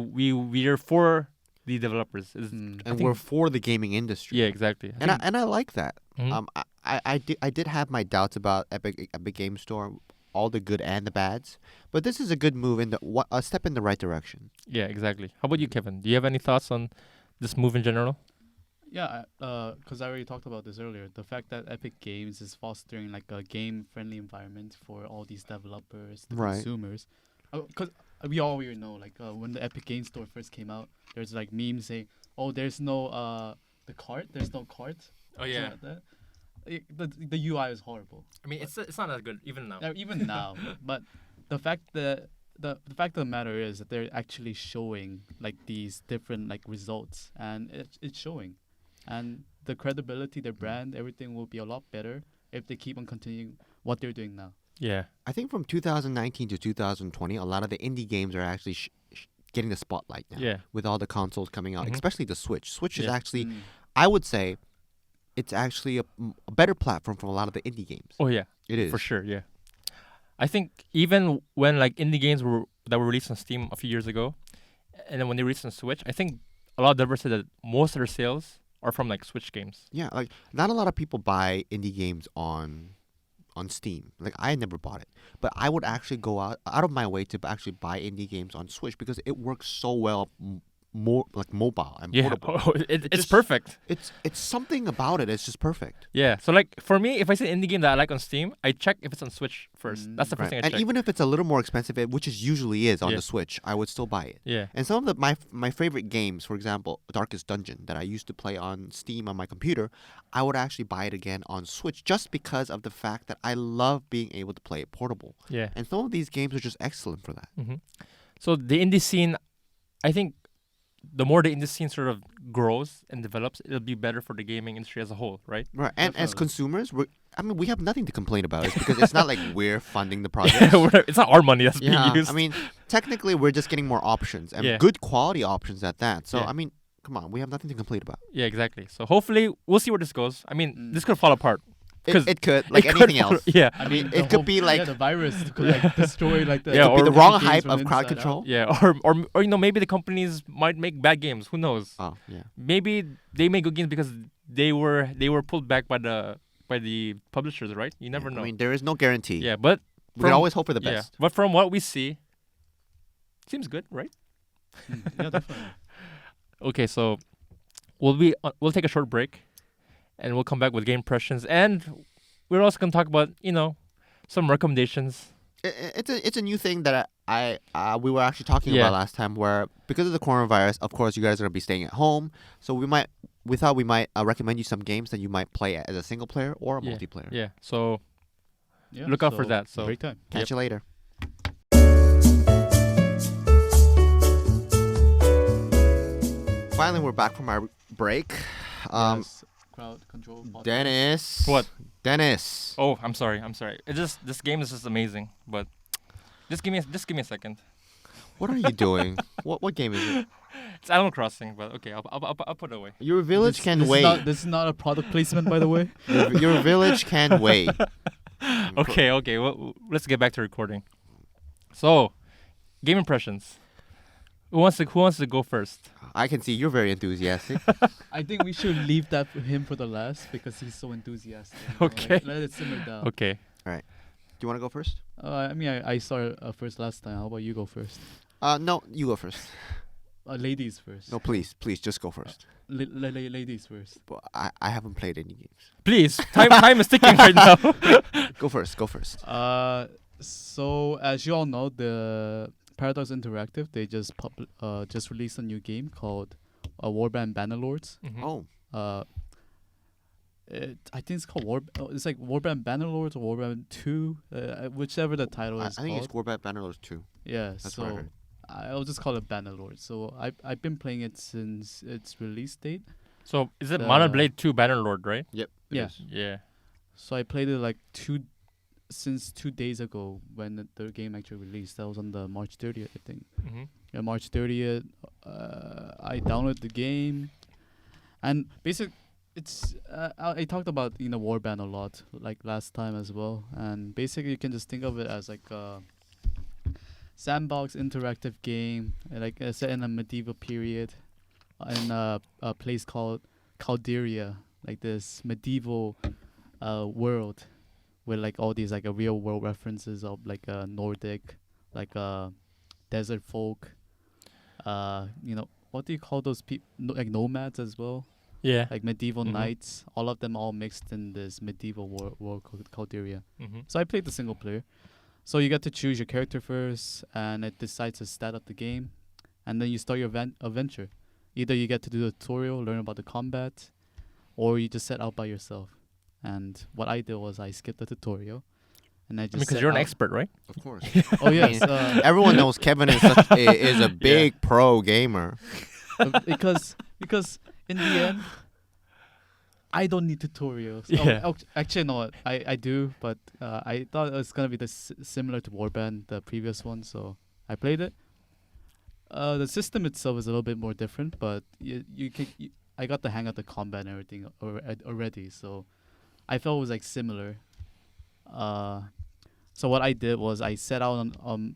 are for the developers. Mm. And think- we're for the gaming industry. Yeah, exactly. And I like that. Mhm. I did have my doubts about Epic Game Store, all the good and the bads, but this is a good move in a step in the right direction. Yeah, exactly. How about you, Kevin? Do you have any thoughts on this move in general? Yeah, because I already talked about this earlier. The fact that Epic Games is fostering like a game-friendly environment for all these developers, the Right. consumers. Because we already know, like when the Epic Games Store first came out, there's like memes saying, "Oh, there's no the cart. There's no cart." Oh or something yeah. like that. The UI is horrible. I mean, it's not as good even now. Even now, but the fact that the fact of the matter is that they're actually showing like these different like results, and it's showing, and the credibility, their brand, everything will be a lot better if they keep on continuing what they're doing now. Yeah. I think from 2019 to 2020, a lot of the indie games are actually getting the spotlight now. Yeah. With all the consoles coming out, Mhm. especially the Switch. Switch is Yeah. actually, Mm. I would say, it's actually a better platform from a lot of the indie games. Oh yeah. It is. For sure. Yeah. I think even when like indie games that were released on Steam a few years ago, and then when they released on Switch, I think a lot of developers said that most of their sales are from like Switch games. Yeah, like not a lot of people buy indie games on Steam. Like I never bought it, but I would actually go out of my way to actually buy indie games on Switch because it works so well, more like mobile and Yeah. portable. It's just- perfect. It's something about it. It's just perfect. Yeah. So like for me, if I see an indie game that I like on Steam, I check if it's on Switch first. That's the first thing I And check. even if it's a little more expensive, which is usually is on Yeah. the Switch, I would still buy it. Yeah. And some of my favorite games, for example, Darkest Dungeon, that I used to play on Steam on my computer, I would actually buy it again on Switch just because of the fact that I love being able to play it portable. Yeah. And some of these games are just excellent for that. Mm-hmm. So the indie scene, I think, the more the indie scene sort of grows and develops, it'll be better for the gaming industry as a whole, right? Right. And as Definitely. consumers, we have nothing to complain about. It's because it's not like we're funding the project. It's not our money that's Yeah, being used. I mean, technically, we're just getting more options and Yeah. good quality options at that. So, Yeah. I mean, come on, we have nothing to complain about. yeah, exactly. So hopefully we'll see where this goes. I mean, Mm. this could fall apart. 'Cause It could, like it could anything fall- else. Yeah. I mean, mean, it could be like- the virus could like destroy like the Yeah, It could be or the Epic wrong Games hype from of crowd inside control. out. Yeah, or maybe the companies might make bad games. Who knows? Oh, yeah. Maybe they make good games because they were pulled back by the publishers, right? You never know. I mean, there is no guarantee. yeah, but We can from- always hope for the yeah, best. but from what we see, seems good, right? Yeah, definitely. Okay, so we'll take a short break, and we'll come back with game impressions, and we're also gonna talk about some recommendations. It's a new thing that we were actually talking Yeah. about last time, where because of the coronavirus, of course, you guys are gonna be staying at home. So we thought we might recommend you some games that you might play as a single player or a Yeah. multiplayer. Yeah, so Yeah, Look out for that, so- break time. Catch you later. Finally, we're back from our break. Yes, crowd control. podcast. Dennis. What? Dennis. oh, I'm sorry. This game is just amazing, but just give me a second. What are you doing? what game is it? It's Animal Crossing, but okay, I'll put it away. Your village This- can this is wait. not- this is not a product placement, by the way. Your village can wait. Okay. Well, let's get back to recording. So, game impressions. Who wants to go first? I can see you're very enthusiastic. I think we should leave that for him for the last because he's so enthusiastic. Okay. Like, let it simmer down. Okay. Do you want to go first? I mean, I saw first last time. How about you go first? No, you go first. Ladies first. No, please, just go first. Ladies first. But I haven't played any games. Please, time is ticking right now. Go first. So as you all know, the Paradox Interactive, they just released a new game called Warband Bannerlords. Mhm. Oh, I think it's called it's like Warband Bannerlords or Warband 2, whichever the title I is think called. it's Warband Bannerlord 2. Yeah, That's so what I heard. I'll just call it Bannerlord. So I've been playing it since its release date. So is it The- Mana Blade 2 Bannerlord, right? Yep. it Yeah. is. Yeah. So I played it like 2 days ago when the game actually released. That was on the March 30th, I think. Mm-hmm. Yeah, March 30th. I downloaded the game, and basically, it's I talked about Warband a lot like last time as well, and basically you can just think of it as like a sandbox interactive game, like set in a medieval period, in a place called Calderia, like this medieval world with like all these like a real world references of like Nordic, like desert folk, what do you call those people? Like nomads as well. Yeah. like medieval Mhm. knights. All of them all mixed in this medieval world called Calderia. Mm-hmm. So I played the single player. So you get to choose your character first, and it decides the stat of the game, and then you start your adventure. Either you get to do the tutorial, learn about the combat, or you just set out by yourself. And what I did was I skipped the tutorial, and I just Because set you're an out- expert, right? Of course. Oh yes, Everyone knows Kevin is is a big pro gamer. because in the end, I don't need tutorials. Yeah. Actually, no, I do, but I thought it was gonna be similar to Warband, the previous one, so I played it. The system itself is a little bit more different, but I got the hang of the combat and everything already, so I felt it was like similar. So what I did was I set out on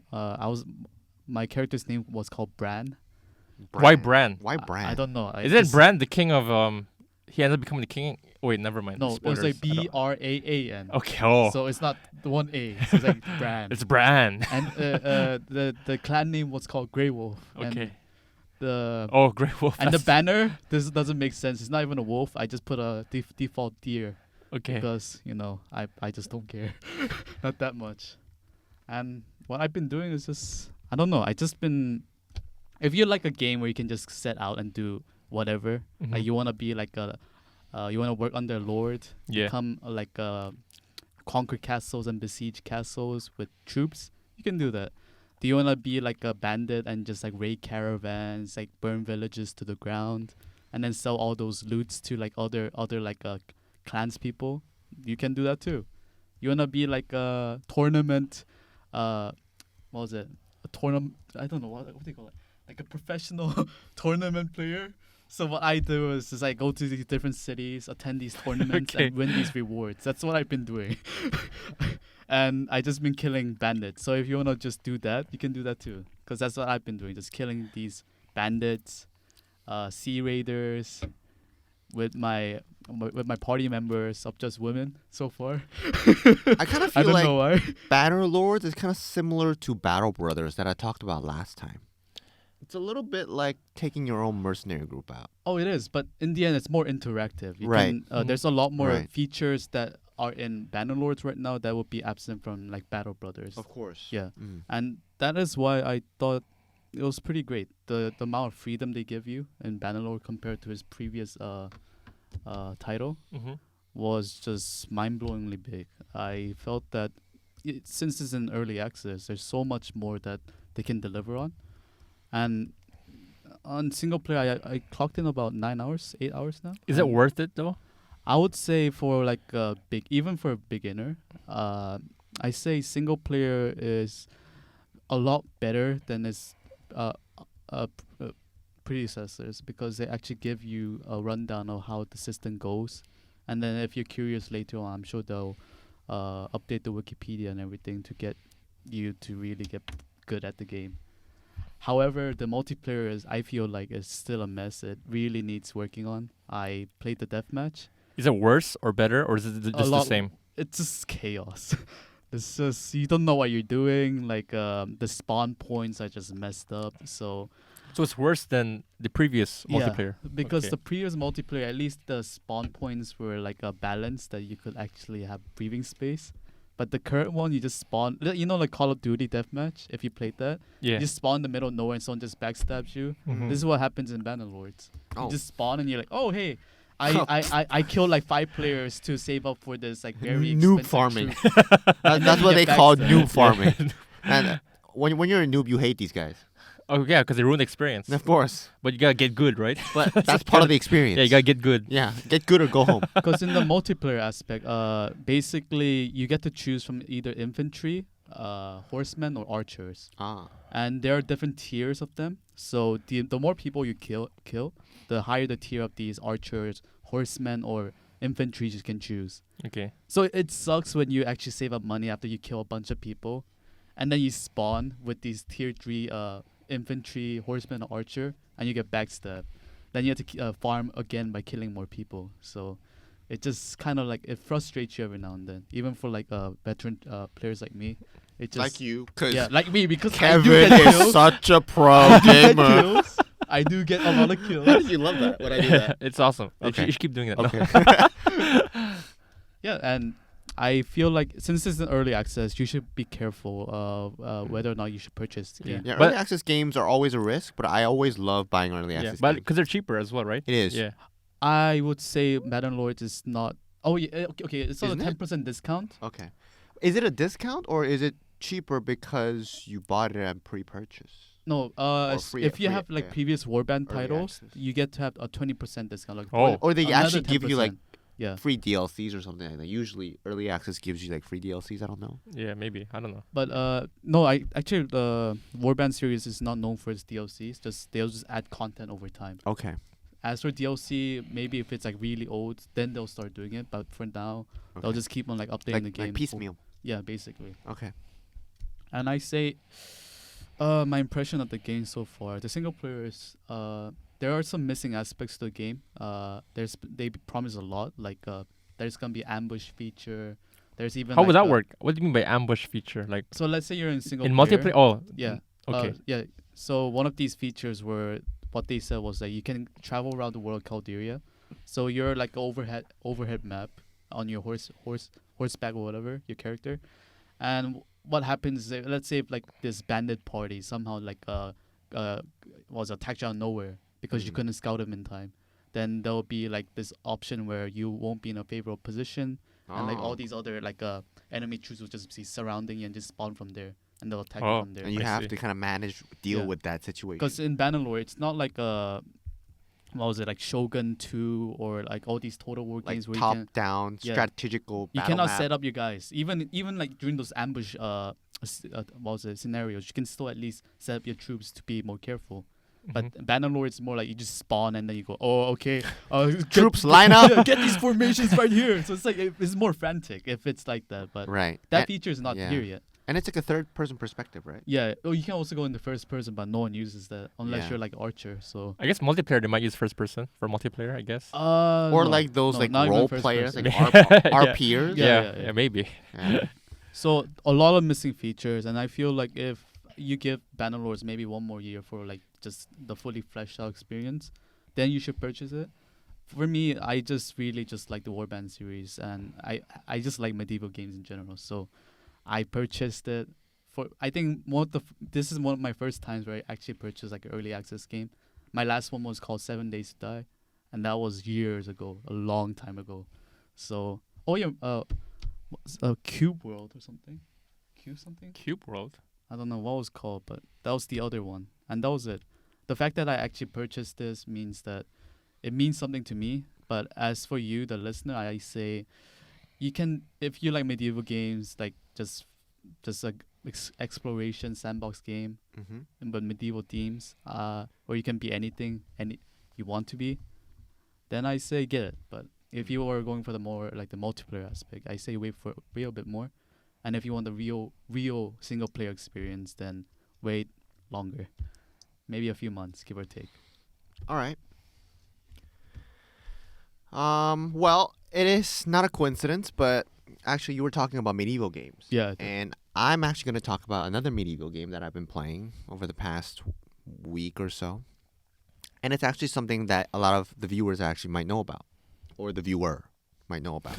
my character's name was called Bran. Why Bran? Why Bran? I don't know. Isn't Bran the king of He ended up becoming the king. Oh, wait, never mind. No, it was Spoilers. like BRAAN. Okay. Oh, So it's not the one A. So it's like Bran. it's Bran. And the clan name was called Grey Wolf. And Okay. the Oh, Grey Wolf. and the that's- banner, this doesn't make sense. It's not even a wolf. I just put a default deer Okay. because I just don't care, not that much. And what I've been doing is just I don't know. I just been if you like a game where you can just set out and do whatever, like Mhm. you wanna be like you wanna work under a lord, Yeah. become like conquer castles and besiege castles with troops, you can do that. Do you wanna be like a bandit and just like raid caravans, like burn villages to the ground, and then sell all those loots to like other like clans people? You can do that too. You wanna be like a tournament, what was it? A tournament? I don't know what do you call it? Like a professional tournament player. So what I do is just I go to these different cities, attend these tournaments, Okay. and win these rewards. That's what I've been doing. And I just been killing bandits. So if you wanna just do that, you can do that too. Cause that's what I've been doing, just killing these bandits, sea raiders, with my party members of just women so far. I kind of I feel don't like know why. Bannerlord is kind of similar to Battle Brothers that I talked about last time. It's a little bit like taking your own mercenary group out. Oh, it is, but in the end, it's more interactive. You Right. Can, Mhm. There's a lot more Right. features that are in Bannerlords right now that would be absent from like Battle Brothers. course. Yeah, Mm. and that is why I thought it was pretty great. The amount of freedom they give you in Bannerlord compared to his previous title Mm-hmm. was just mind-blowingly big. I felt that since it's in early access, there's so much more that they can deliver on. And on single player, I clocked in about 9 hours, 8 hours now. Is it And worth it though? I would say for like a even for a beginner, I say single player is a lot better than its predecessors because they actually give you a rundown of how the system goes, and then if you're curious later on, I'm sure they'll update the Wikipedia and everything to get you to really get good at the game. However, the multiplayer I feel like is still a mess. It really needs working on. I played the deathmatch. Is it worse or better, or is it just the lot- same? It's just chaos. It's just you don't know what you're doing. Like the spawn points are just messed up. So So it's worse than the previous multiplayer. because Okay. the previous multiplayer, at least the spawn points were like a balance that you could actually have breathing space. But the current one, you just spawn. Like Call of Duty deathmatch. If you played that, Yeah. you just spawn in the middle of nowhere and someone just backstabs you. Mhm. This is what happens in Bannerlords. Oh. You just spawn and you're like, oh hey, I killed like 5 players to save up for this like very Noob expensive farming. troop. That's then you what they get call backstabbed. noob farming. And when you're a noob, you hate these guys. Oh yeah, because they ruin the experience. Of course. But you gotta get good, right? But that's part of the experience. Yeah, you gotta get good. Yeah, get good or go home. Because in the multiplayer aspect, basically you get to choose from either infantry, horsemen, or archers, and there are different tiers of them. So the more people you kill, the higher the tier of these archers, horsemen, or infantry you can choose. Okay. So it sucks when you actually save up money after you kill a bunch of people, and then you spawn with these tier 3 infantry, horseman, or archer, and you get backstabbed. Then you have to farm again by killing more people. So it just kind of like it frustrates you every now and then, even for like veteran players like me. It just Like you. Because yeah, like me because I do Kevin get is kills. such a pro I do get gamer. kills. I do get a lot of kills. You love that when I do that. It's awesome. Okay. You should keep doing that. Okay. Yeah, and I feel like since it's an early access, you should be careful of whether or not you should purchase the game. Yeah, But- early access games are always a risk, but I always love buying early Yeah, access but games. because they're cheaper as well, right? It is. Yeah. I would say Bannerlord is not. Oh yeah, okay. It's on a Isn't it? 10% discount. Okay. Is it a discount or is it cheaper because you bought it at pre-purchase? No, free- if you free- have like yeah. previous warband Early titles, access. you get to have a 20% discount. Like Oh. Or they another actually give you like 10%. Yeah, free DLCs or something like that. Usually early access gives you like free DLCs. I don't know. Yeah, maybe. I don't know. but no, I actually the warband series is not known for its DLCs. They'll just add content over time. Okay. As for DLC, maybe if it's like really old, then they'll start doing it. But for now, they'll Okay. just keep on like updating Like, the game. like piecemeal. Yeah, basically. Okay. And I say, my impression of the game so far, the single player is, there are some missing aspects to the game. They promise a lot, like there's gonna be ambush feature. There's even How like would that work? What do you mean by ambush feature? Like So let's say you're in single in player. multiplayer? Oh, Yeah. Okay. Yeah. So one of these features were what they said was that you can travel around the world Calderia. So you're like overhead map on your horseback or whatever your character, and what happens is that, let's say if like this bandit party somehow like was attacked out of nowhere because you Mhm. couldn't scout them in time, then there'll be like this option where you won't be in a favorable position, and like all Oh. these other like enemy troops will just be surrounding you and just spawn from there, and they'll attack Oh. you from there. And you I have see. to kind of deal Yeah. with that situation. Because in Bannerlord, it's not like what was it, like Shogun 2 or like all these Total War like games where top-down, yeah. strategical you battle cannot map. set up your guys. Even like during those ambush what was it, scenarios, you can still at least set up your troops to be more careful. But Mhm. Bannerlord is more like you just spawn and then you go, oh okay, Troops line up. yeah, get these formations right here. So it's like it's more frantic if it's like that. But Right. that and, feature is not yeah. here yet. and it's like a third-person perspective, right? Yeah. Oh, you can also go in the first person, but no one uses that unless Yeah. you're like Archer. So. I guess multiplayer they might use first person for multiplayer. I guess. Or No, like those no, like not even role first players, person. like our Yeah. peers. Yeah. Maybe. Yeah. So a lot of missing features, and I feel like if you give Bannerlords maybe one more year for like just the fully fleshed out experience, then you should purchase it. For me, I just really just like the Warband series, and I just like medieval games in general. So I purchased it. I think this is one of my first times where I actually purchased like an early access game. My last one was called 7 Days to Die, and that was years ago, a long time ago. So Cube World or something, Cube something. Cube World. I don't know what it was called, but that was the other one, and that was it. The fact that I actually purchased this means that it means something to me. But as for you, the listener, I say you can, if you like medieval games, like just a exploration sandbox game, Mm-hmm. but medieval themes, where you can be anything you want to be, then I say get it. But if you are going for the more like the multiplayer aspect, I say wait a bit more. And if you want the real single player experience, then wait longer, maybe a few months, give or take. All right. Well, it is not a coincidence, but actually, you were talking about medieval games. Yeah. And I'm actually going to talk about another medieval game that I've been playing over the past week or so. And it's actually something that a lot of the viewers actually might know about, or the viewer might know about.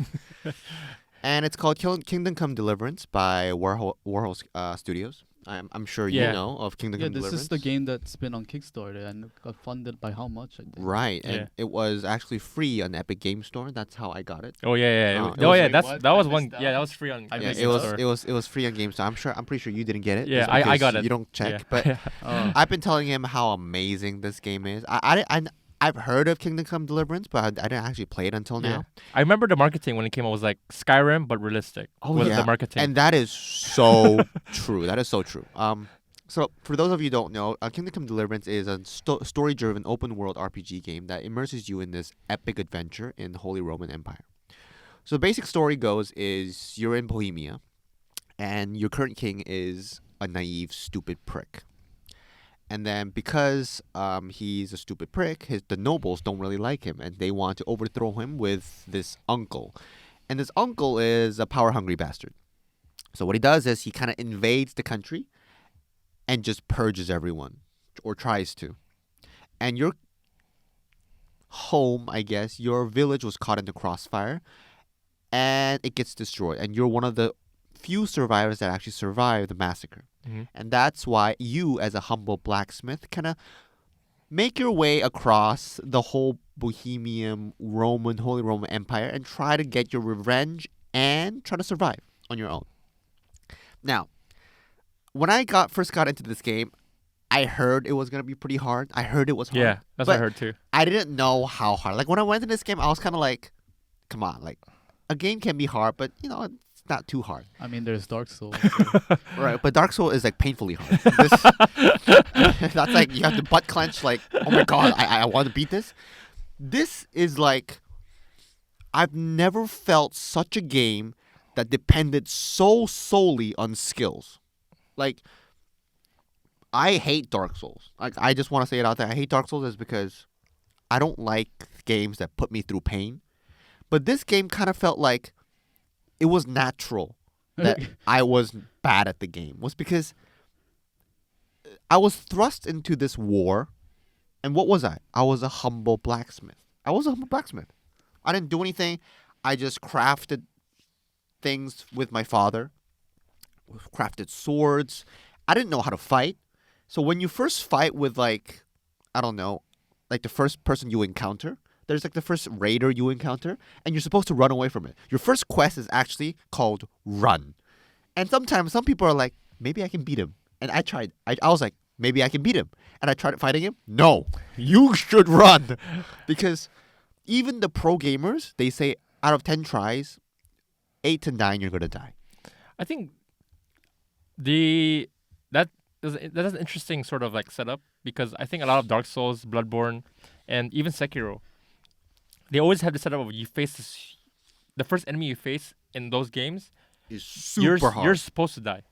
And it's called Kingdom Come Deliverance by Warhol Studios. I'm sure you Yeah. know of Kingdom Yeah, Come this Deliverance. is the game that's been on Kickstarter and got funded by how much? I think. Right, and Yeah. it was actually free on Epic Game Store. That's how I got it. Oh yeah, yeah. Oh, Oh, it was- yeah. Wait, That's what? that I was missed one. that Yeah, that one. was free on. I Yeah, missed it it, was sorry. it was free on Game Store. I'm pretty sure you didn't get it. Yeah, just I because got it. You don't check, Yeah. but Oh. I've been telling him how amazing this game is. I've heard of Kingdom Come Deliverance, but I didn't actually play it until Yeah. now. I remember the marketing when it came out was like Skyrim but realistic. Oh, was yeah. the marketing. And that is so true. That is so true. So for those of you who don't know, Kingdom Come Deliverance is a story-driven open-world RPG game that immerses you in this epic adventure in the Holy Roman Empire. So the basic story goes is you're in Bohemia, and your current king is a naive, stupid prick. And then because he's a stupid prick, the nobles don't really like him, and they want to overthrow him with this uncle. And this uncle is a power-hungry bastard. So what he does is he kind of invades the country and just purges everyone, or tries to. and your home, I guess, your village was caught in the crossfire, and it gets destroyed, and you're one of the few survivors that actually survived the massacre. Mhm. And that's why you, as a humble blacksmith, kind of make your way across the whole Bohemian Holy Roman Empire and try to get your revenge and try to survive on your own. Now, when I first got into this game, I heard it was gonna be pretty hard. I heard it was hard. Yeah, that's what I but heard too. I didn't know how hard. Like when I went into this game, I was kind of like, "Come on, like a game can be hard, but it's not too hard." I mean, there's Dark Souls. Right, but Dark Souls is like painfully hard. That's like you have to butt clench. Like, oh my god, I want to beat this. This is like, I've never felt such a game that depended so solely on skills. Like, I hate Dark Souls. Like, I just want to say it out there. I hate Dark Souls is because I don't like games that put me through pain. But this game kind of felt like it was natural that I was bad at the game. Was because I was thrust into this war, and what was I? I was a humble blacksmith. I didn't do anything. I just crafted things with my father, crafted swords. I didn't know how to fight. So when you first fight with like, I don't know, like the first person you encounter, there's like the first raider you encounter, and you're supposed to run away from it. Your first quest is actually called Run. And sometimes some people are like, maybe I can beat him. And I tried. I was like, maybe I can beat him. And I tried fighting him. No, you should run. Because even the pro gamers, they say out of 10 tries, 8 to 9, you're going to die. I think that is an interesting sort of like setup, because I think a lot of Dark Souls, Bloodborne, and even Sekiro, they always have the setup of the first enemy you face in those games, It's super hard. You're supposed to die.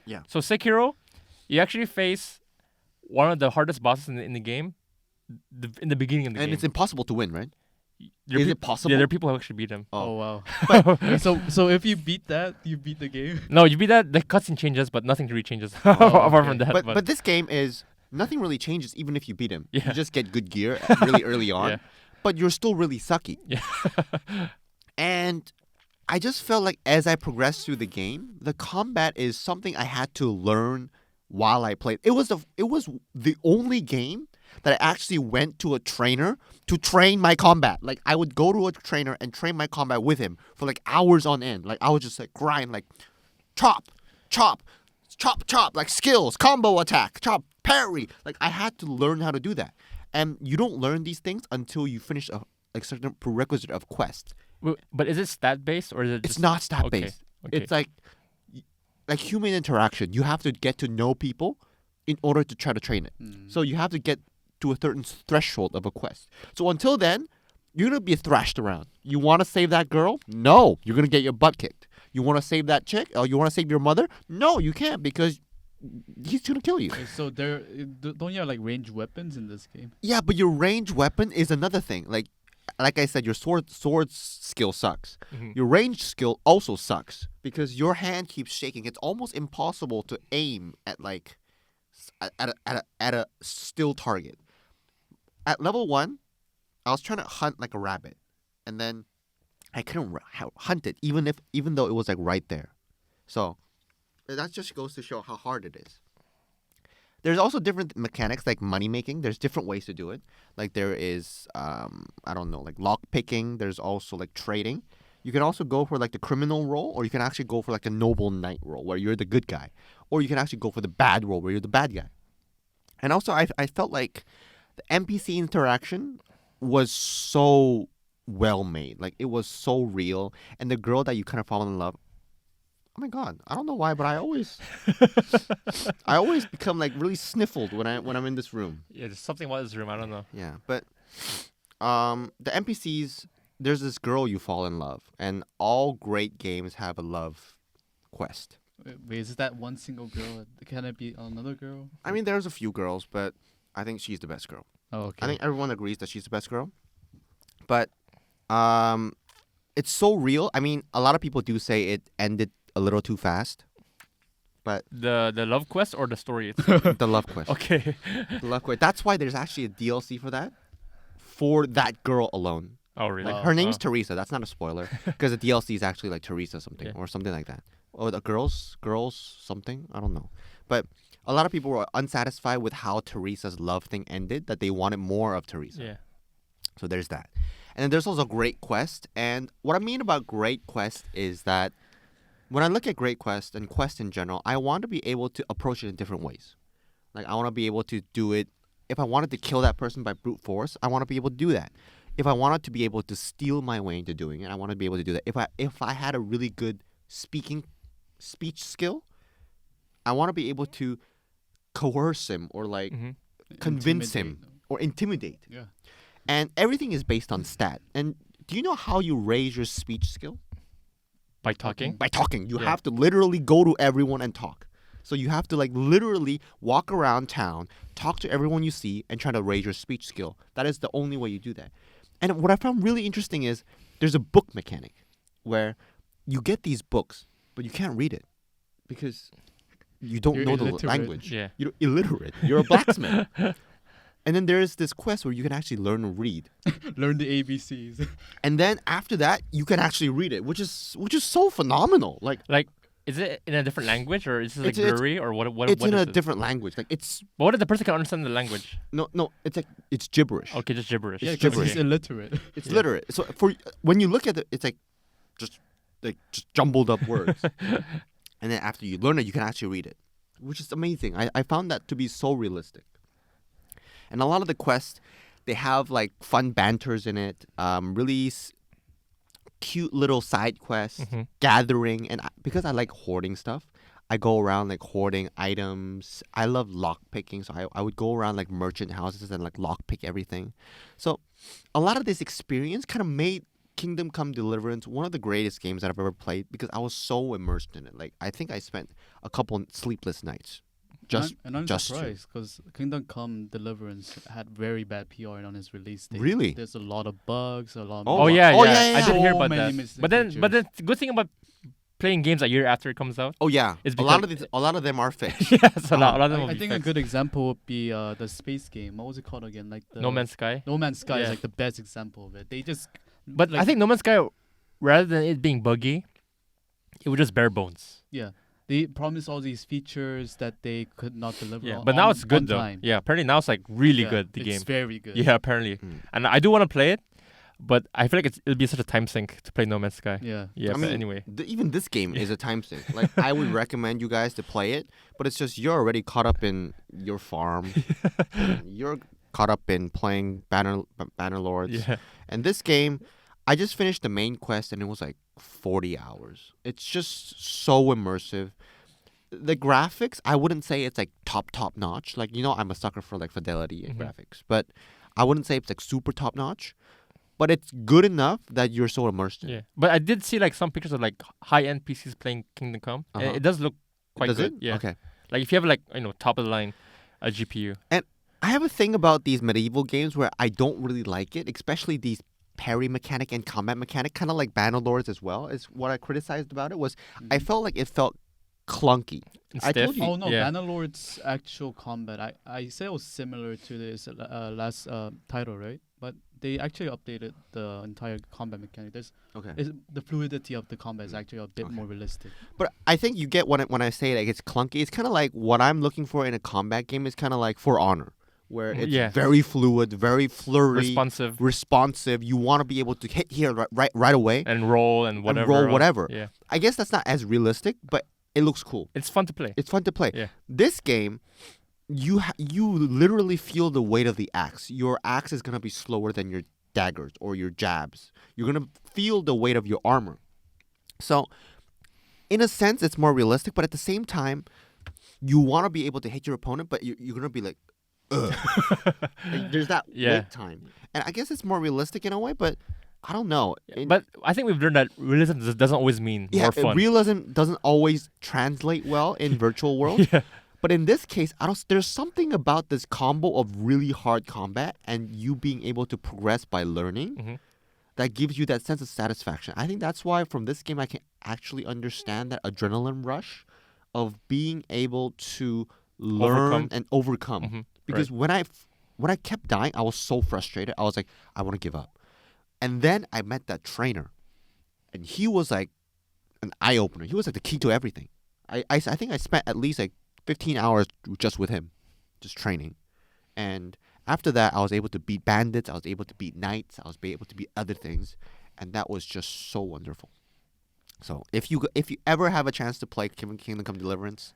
Yeah. So Sekiro, you actually face one of the hardest bosses in the game, in the beginning of the game. And it's impossible to win, right? Is it possible? Yeah, there are people who actually beat him. Oh wow! But so if you beat that, you beat the game. No, you beat that. The cutscene changes, but nothing really changes apart okay. from that. but this game is nothing really changes even if you beat him. Yeah. You just get good gear really early on, Yeah. but you're still really sucky. Yeah. And I just felt like as I progressed through the game, the combat is something I had to learn while I played. It was the only game that I actually went to a trainer to train my combat. Like I would go to a trainer and train my combat with him for like hours on end. Like I would just like grind, like chop, chop, chop, chop, like skills, combo attack, chop, parry. Like I had to learn how to do that. And you don't learn these things until you finish a certain prerequisite of quest. But is it stat based or is it? It's Just, not stat based. Okay. It's like human interaction. You have to get to know people in order to try to train it. So you have to get to a certain threshold of a quest. So until then, you're gonna be thrashed around. You want to save that girl? No, you're gonna get your butt kicked. You want to save that chick? Or you want to save your mother? No, you can't because he's gonna kill you. So don't you have like ranged weapons in this game? Yeah, but your ranged weapon is another thing. Like I said, your sword skill sucks. Mhm. Your range skill also sucks because your hand keeps shaking. It's almost impossible to aim at like at a still target. At level 1, I was trying to hunt like a rabbit, and then I couldn't hunt it even though it was like right there. So that just goes to show how hard it is. There's also different mechanics like money making. There's different ways to do it. Like there is, I don't know, like lock picking. There's also like trading. You can also go for like the criminal role, or you can actually go for like a noble knight role where you're the good guy, or you can actually go for the bad role where you're the bad guy. And also, I felt like the NPC interaction was so well made. Like it was so real, and the girl that you kind of fall in love. Oh my god! I don't know why, but I always become like really sniffled when I'm in this room. Yeah, there's something about this room. I don't know. Yeah, but the NPCs. There's this girl you fall in love, and all great games have a love quest. Wait, is it that one single girl? Can it be another girl? I mean, there's a few girls, but I think she's the best girl. Oh, okay. I think everyone agrees that she's the best girl. But it's so real. I mean, a lot of people do say it ended a little too fast. But The love quest or the story itself? the love quest. Okay. The love quest. That's why there's actually a DLC for that. For that girl alone. Oh really? Like her name's Oh. Teresa. That's not a spoiler because the DLC is actually like Teresa something Yeah. or something like that. Or the girls something. I don't know. But a lot of people were unsatisfied with how Teresa's love thing ended. That they wanted more of Teresa. Yeah. So there's that. And then there's also Great Quest. And what I mean about Great Quest is that when I look at Great Quest and Quest in general, I want to be able to approach it in different ways. Like I want to be able to do it. If I wanted to kill that person by brute force, I want to be able to do that. If I wanted to be able to steal my way into doing it, I want to be able to do that. If I had a really good speech skill, I want to be able to coerce him or like Hmm. convince him Intimidate. or intimidate. Yeah. And everything is based on stat. And do you know how you raise your speech skill? By talking. By talking. You Yeah. have to literally go to everyone and talk. So you have to like literally walk around town, talk to everyone you see, and try to raise your speech skill. That is the only way you do that. And what I found really interesting is there's a book mechanic where you get these books, but you can't read it because you don't You're know the illiterate. language. Yeah. You're illiterate. You're a blacksmith. And then there is this quest where you can actually learn to read. Learn the ABCs. And then after that, you can actually read it, which is so phenomenal. Like Like, is it in a different language or is it like It's- blurry or what? it's what in is a it? different language. Like it's But what if the person can understand the language? no, it's like it's gibberish. Okay, just gibberish. Yeah, It's because gibberish. he's illiterate. It's Yeah. literate. So for when you look at it, it's like just jumbled up words. And then after you learn it, you can actually read it, which is amazing. I found that to be so realistic. And a lot of the quests, they have like fun banters in it, really cute little side quests, Mhm. gathering. And because I like hoarding stuff, I go around like hoarding items. I love lock picking, so I would go around like merchant houses and like lock pick everything. So a lot of this experience kind of made Kingdom Come Deliverance one of the greatest games that I've ever played because I was so immersed in it. Like I think I spent a couple sleepless nights just and I'm just to. surprised because Kingdom Come Deliverance had very bad PR on its release date. Really? There's a lot of bugs, a lot. Of Oh, Oh yeah, Oh, yeah. yeah, yeah, I did yeah. hear So about many that. missing But then features. the good thing about playing games a year after it comes out. Oh yeah, It's a lot of them are fixed. Yes, a lot of them will I be think a fixed. good example would be the space game. What was it called again? Like the No Man's Sky. No Man's Sky is Yeah. like the best example of it. They just But I like- think No Man's Sky, rather than it being buggy, it was just bare bones. they promised all these features that they could not deliver. Yeah, on, but now on- it's good on though. time. Yeah, apparently now it's like really Yeah, good. The it's game. very good. Yeah, apparently. Mm. And I do want to play it, but I feel like it'll be such a time sink to play No Man's Sky. Yeah. Yeah, I but mean, anyway. Even this game is a time sink. Like I would recommend you guys to play it, but it's just you're already caught up in your farm. You're caught up in playing Bannerlords. Yeah. And this game, I just finished the main quest and it was like 40 hours. It's just so immersive. The graphics, I wouldn't say it's like top notch. Like, you know, I'm a sucker for like fidelity and Mhm. graphics, but I wouldn't say it's like super top notch. But it's good enough that you're so immersed in it. Yeah. But I did see like some pictures of like high end PCs playing Kingdom Come. And Uh-huh. it does look quite Does good. it? Yeah. Okay. Like if you have like, top of the line GPU. I have a thing about these medieval games where I don't really like it, especially these parry mechanic and combat mechanic, kind of like Bannerlords as well. Is what I criticized about it was I felt like it felt clunky. And I stiff. told you. Oh no, Yeah. Bannerlord's actual combat. I said it was similar to this last title, right? But they actually updated the entire combat mechanic. Okay. The fluidity of the combat is actually a bit Okay. more realistic. But I think you get when I say like it's clunky. It's kind of like what I'm looking for in a combat game is kind of like For Honor, where it's Yeah. very fluid, very flurry, responsive. You want to be able to hit here right away. and roll and whatever. roll else. whatever. Yeah. I guess that's not as realistic, but it looks cool. It's fun to play. It's fun to play. Yeah. This game, you literally feel the weight of the axe. Your axe is gonna be slower than your daggers or your jabs. You're gonna feel the weight of your armor. So, in a sense, it's more realistic, but at the same time, you want to be able to hit your opponent, but you're gonna be like, ugh. Like, there's that Yeah. wait time, and I guess it's more realistic in a way, but I don't know. But I think we've learned that realism doesn't always mean more fun. Realism doesn't always translate well in virtual world. Yeah. But in this case, there's something about this combo of really hard combat and you being able to progress by learning Mhm. that gives you that sense of satisfaction. I think that's why from this game I can actually understand that adrenaline rush of being able to learn Overcome. and overcome. Mhm. Because when I kept dying, I was so frustrated. I was like, I want to give up. And then I met that trainer, and he was like an eye opener. He was like the key to everything. I think I spent at least like 15 hours just with him, just training. And after that, I was able to beat bandits. I was able to beat knights. I was able to beat other things, and that was just so wonderful. So if you ever have a chance to play Kingdom Come Deliverance,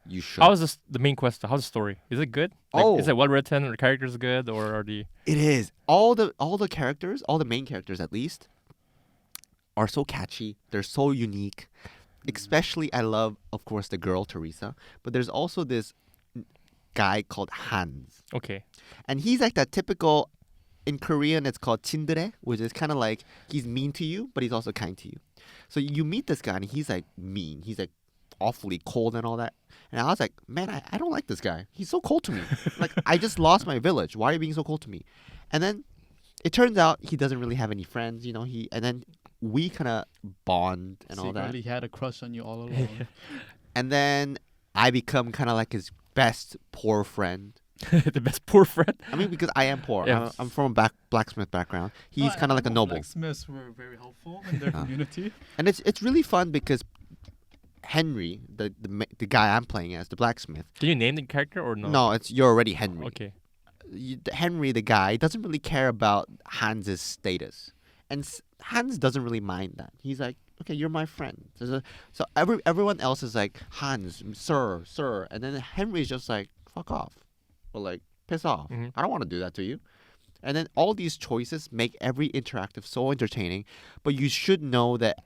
you should. How is this the main quest? How's the story? Is it good? Is it well written? Are the characters good, or are the? It is. All the characters, all the main characters at least, are so catchy. They're so unique. Especially, I love, of course, the girl Teresa. But there's also this guy called Hans, Okay. and he's like that typical. In Korean, it's called tsundere, which is kind of like he's mean to you, but he's also kind to you. So you meet this guy, and he's like mean. He's like awfully cold and all that. And I was like, man, I don't like this guy. He's so cold to me. Like, I just lost my village. Why are you being so cold to me? And then it turns out he doesn't really have any friends, you know. And then we kind of bond and all that. Secretly had a crush on you all along. And then I become kind of like his best poor friend. The best poor friend. I mean, because I am poor. Yeah. I'm from a blacksmith background. He's kind of like a noble. Blacksmiths were very helpful in their community. And it's really fun because Henry, the guy I'm playing as, the blacksmith. Can you name the character or no? No, you're already Henry. Okay. Henry, the guy, doesn't really care about Hans's status, and Hans doesn't really mind that. He's like, okay, you're my friend. So everyone else is like, Hans, sir, and then Henry's just like, fuck off, or like, piss off. Mhm. I don't want to do that to you. And then all these choices make every interactive so entertaining, but you should know that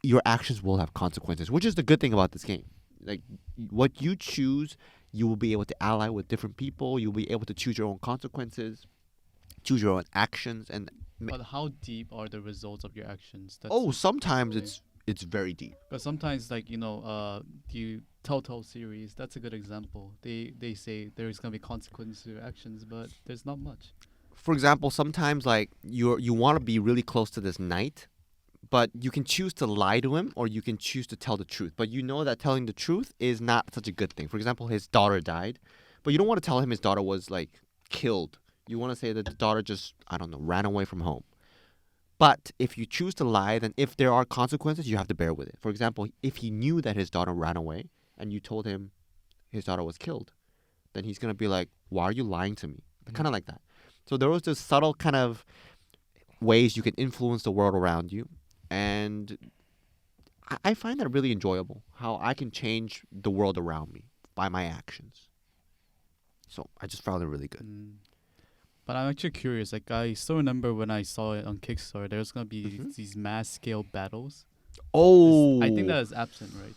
your actions will have consequences, which is the good thing about this game. Like, what you choose, you will be able to ally with different people. You'll be able to choose your own consequences, choose your own actions, and But how deep are the results of your actions? That's sometimes it's very deep. Because sometimes, like, the Telltale series, that's a good example. They say there's gonna be consequences to your actions, but there's not much. For example, sometimes like you want to be really close to this knight, but you can choose to lie to him or you can choose to tell the truth. But you know that telling the truth is not such a good thing. For example, his daughter died, but you don't want to tell him his daughter was like killed. You want to say that the daughter just, I don't know, ran away from home. But if you choose to lie, then if there are consequences, you have to bear with it. For example, if he knew that his daughter ran away and you told him his daughter was killed, then he's going to be like, why are you lying to me? Kind of like that. So there was this subtle kind of ways you can influence the world around you. And I find that really enjoyable, how I can change the world around me by my actions. So I just found it really good. But I'm actually curious. Like, I still remember when I saw it on Kickstarter, there's gonna be Mhm. these mass scale battles. Oh, I think that is absent, right?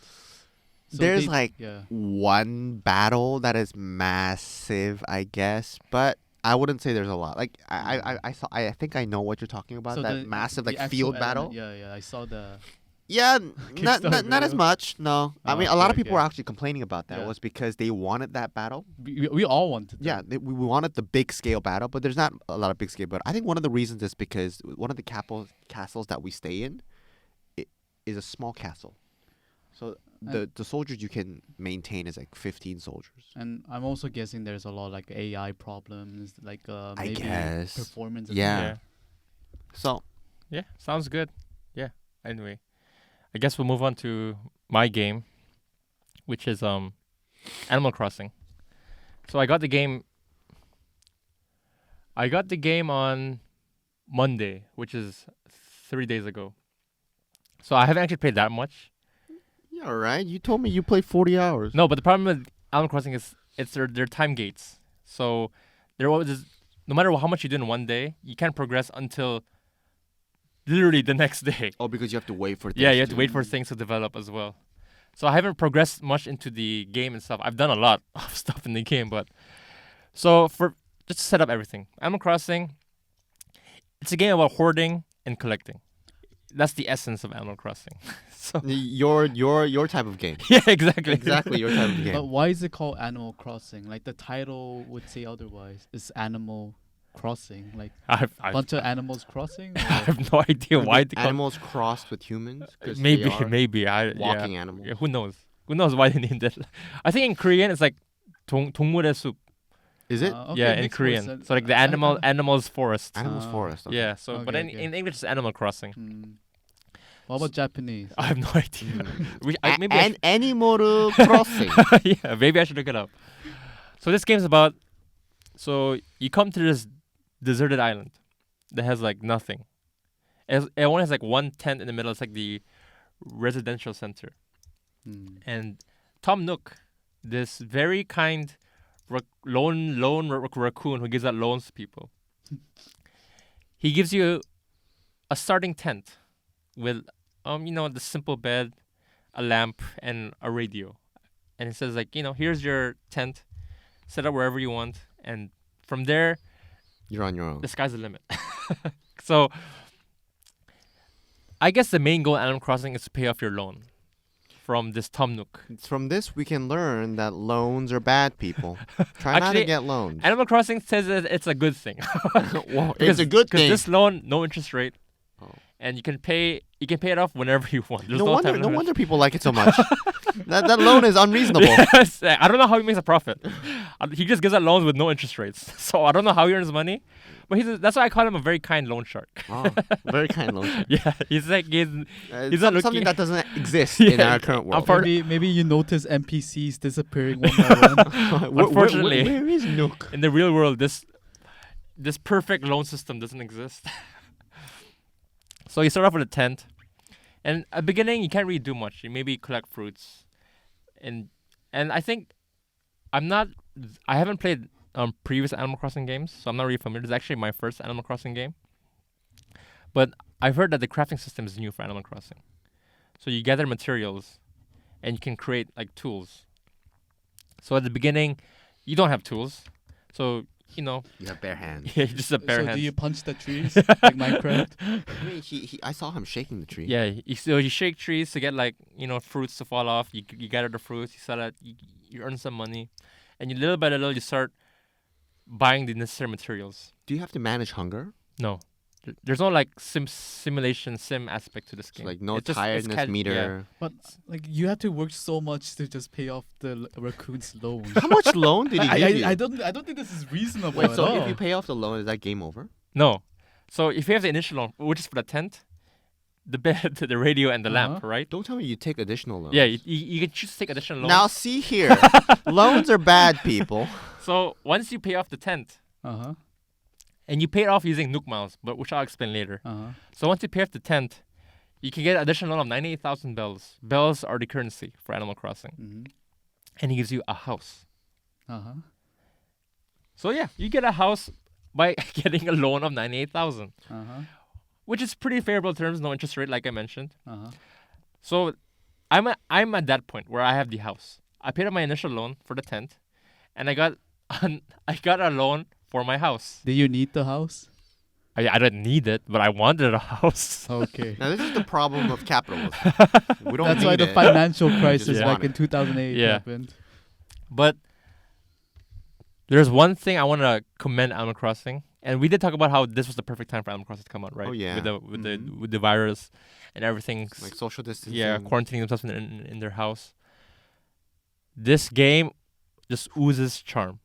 So there's they- like yeah. one battle that is massive, I guess, but I wouldn't say there's a lot. Like I think I know what you're talking about. So That the- massive the like actual field element- battle. Yeah, I saw the. Yeah, Kickstarter not as video. much. No, I Oh, mean a lot of okay, people okay. were actually complaining about that. Yeah. Was because they wanted that battle. We all wanted. Yeah, that. we wanted the big scale battle, but there's not a lot of big scale. But I think one of the reasons is because one of the castles that we stay in, it is a small castle, so the soldiers you can maintain is like 15 soldiers. And I'm also guessing there's a lot of like AI problems, like I maybe guess. performance. as Yeah. well. So Yeah, sounds good. Yeah. Anyway, I guess we'll move on to my game, which is Animal Crossing. So I got the game. On Monday, which is 3 days ago. So I haven't actually played that much. yeah, all right. You told me you played 40 hours. No, but the problem with Animal Crossing is it's their time gates. So there was no matter how much you do in one day, you can't progress until literally the next day. Oh, because you have to wait for. Yeah, you have things to wait for things to develop as well. So I haven't progressed much into the game and stuff. I've done a lot of stuff in the game, but so for just to set up everything, Animal Crossing, it's a game about hoarding and collecting. That's the essence of Animal Crossing. So Your type of game. yeah, exactly. Exactly your type of But game. why is it called Animal Crossing? Like the title would say otherwise. It's Animal Crossing, like I've, a bunch of animals crossing. I or- have no idea why they call animals crossed with humans. 'Cause they maybe are maybe I walking yeah. animals. Yeah, who knows? Who knows why they named it? I think in Korean it's like 동물의 숲. Is it? Okay, Yeah, in makes more Korean. sense. So like the animals forest. Animals Ah. Forest. Okay. Yeah. So but Okay, in okay. English it's Animal Crossing. What about Japanese? I have no idea. Maybe Animal Crossing. yeah, maybe I should look it up. So this game's about. So you come to this deserted island that has like nothing. It only has like one tent in the middle. It's like the residential center. And Tom Nook, this very kind lone raccoon who gives out loans to people. He gives you a starting tent with the simple bed, a lamp, and a radio. And it says like, here's your tent, set up wherever you want, and from there You're on your own. the sky's the limit. So I guess the main goal of Animal Crossing is to pay off your loan from this Tom Nook. From this, we can learn that loans are bad, people. Try not to Actually, get loans. Animal Crossing says that it's a good thing. Well, it's a good Because thing. this loan, no interest rate, Oh. and you can pay it off whenever you want. There's No time wonder limit. people like it so much. that loan is unreasonable. Yes, I don't know how he makes a profit. He just gives out loans with no interest rates. So I don't know how he earns money. But that's why I call him a very kind loan shark. Oh, very kind loan. Yeah, he's like he's not looking. Something that doesn't exist in Yeah, our current world. Maybe you notice NPCs disappearing one by one. Unfortunately, where is Nook? in the real world, this perfect loan system doesn't exist. So you start off with a tent, and at the beginning you can't really do much. You maybe collect fruits, and I think I haven't played previous Animal Crossing games, so I'm not really familiar. It's actually my first Animal Crossing game, but I've heard that the crafting system is new for Animal Crossing. So you gather materials, and you can create like tools. So at the beginning, you don't have tools, so You have bare hands. yeah, just a bare So hand. do you punch the trees like Minecraft? I mean, I saw him shaking the tree. Yeah, you shake trees to get like fruits to fall off. You gather the fruits, you sell it, you earn some money, and little by little you start buying the necessary materials. Do you have to manage hunger? No, there's no like sim aspect to this So, game. like no It's just- it's tiredness yeah. meter. But like you have to work so much to just pay off the raccoon's loan. How much loan did he give you? I don't think this is reasonable Wait, at so all. if you pay off the loan, is that game over? No, so if you have the initial loan, which is for the tent, the bed, the radio, and the lamp, right? Don't tell me you take additional loans. Yeah, you can choose to take additional loans. Now see here, loans are bad, people. So once you pay off the tent, and you pay it off using Nook Miles, but which I'll explain later. So once you pay off the tent, you can get an additional loan of 98,000 bells. Bells are the currency for Animal Crossing. And he gives you a house. So yeah, you get a house by getting a loan of 98,000, which is pretty favorable terms, no interest rate, like I mentioned. So I'm at that point where I have the house. I paid off my initial loan for the tent, and I got a loan for my house. Do you need the house? I didn't need it, but I wanted a house. Okay. Now this is the problem of capitalism. We don't That's need why the it. financial crisis Yeah. back in 2008 Yeah. happened. But there's one thing I want to commend Animal Crossing, and we did talk about how this was the perfect time for Animal Crossing to come out, right? Oh, yeah. With the virus and everything. Like social distancing. Yeah, quarantining themselves in their house. This game just oozes charm.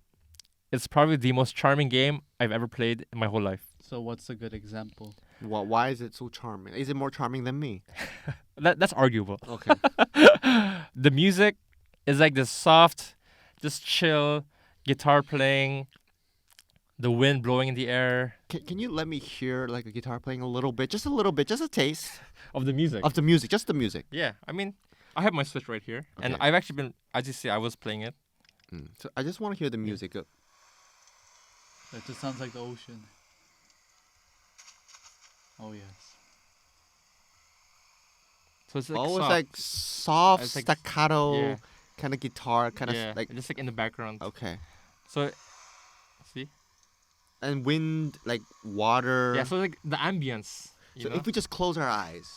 It's probably the most charming game I've ever played in my whole life. So what's a good example? Why is it so charming? Is it more charming than me? That's arguable. Okay. The music is like this soft, just chill guitar playing, the wind blowing in the air Can you let me hear like a guitar playing a little bit, just a taste of the music. of the music, just the music? Yeah, I mean, I have my Switch right here, and Okay. I've actually been, as you see, I was playing it. So I just want to hear the music. It just sounds like the ocean. Oh yes. So it's like Oh, soft. it's like soft It's like- staccato yeah. kind of guitar, kind of yeah, like just like in the background. okay. So, see, And wind, like water. yeah, so like the ambience. You So know? if we just close our eyes.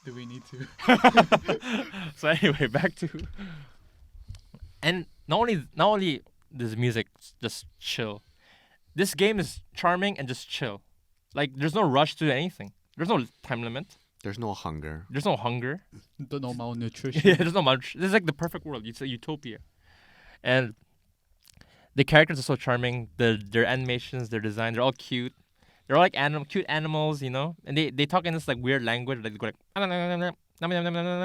Do we need to? So anyway, back to, and not only this music just chill, this game is charming and just chill. Like there's no rush to anything. There's no time limit. There's no hunger. There's no hunger. No malnutrition. Yeah, there's no much. This is like the perfect world. It's a utopia, and the characters are so charming. Their animations, their design, they're all cute. They're all like cute animals, you know. And they talk in this like weird language. Like they go like.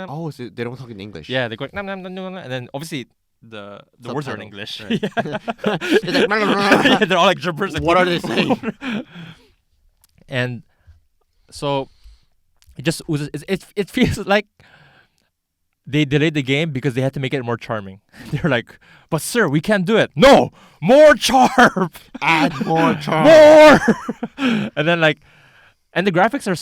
Oh, so they don't talk in English. Yeah, they go like, and then obviously the words are in English. Right. Yeah. It's like, They're all like gibberish. Like, what are they saying? And so it just it feels like they delayed the game because they had to make it more charming. They're like, but sir, we can't do it. No, more charm. Add more charm. More. And then like, and the graphics are,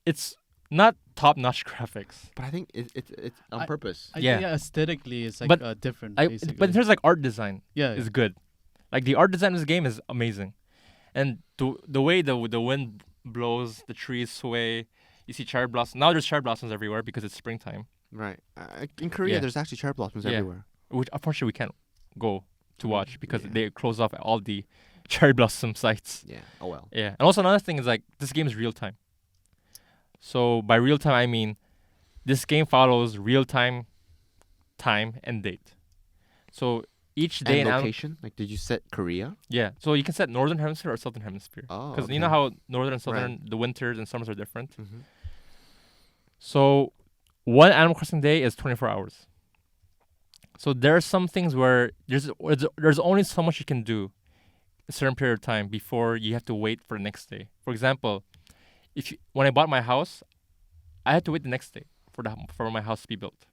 it's not top-notch graphics. But I think it's on purpose. Yeah. Yeah, aesthetically, it's like But different. But Basically. in terms of like art design, yeah, is good. Like the art design of this game is amazing, and the way the wind blows, the trees sway. You see cherry blossoms. Now there's cherry blossoms everywhere because it's springtime. Right. In Korea, Yeah. there's actually cherry blossoms Yeah. everywhere. Which unfortunately we can't go to watch because they close off all the cherry blossom sites. Yeah. Oh well. Yeah, and also another thing is like this game is real time. So by real time I mean this game follows real time, and date. So each day And and location? Like, did you set Korea? yeah, so you can set northern hemisphere or southern hemisphere Oh. because you know how northern and southern the winters and summers are different. Mm-hmm. So one Animal Crossing day is 24 hours. So there are some things where there's only so much you can do a certain period of time before you have to wait for the next day. For example, when I bought my house, I had to wait the next day for my house to be built.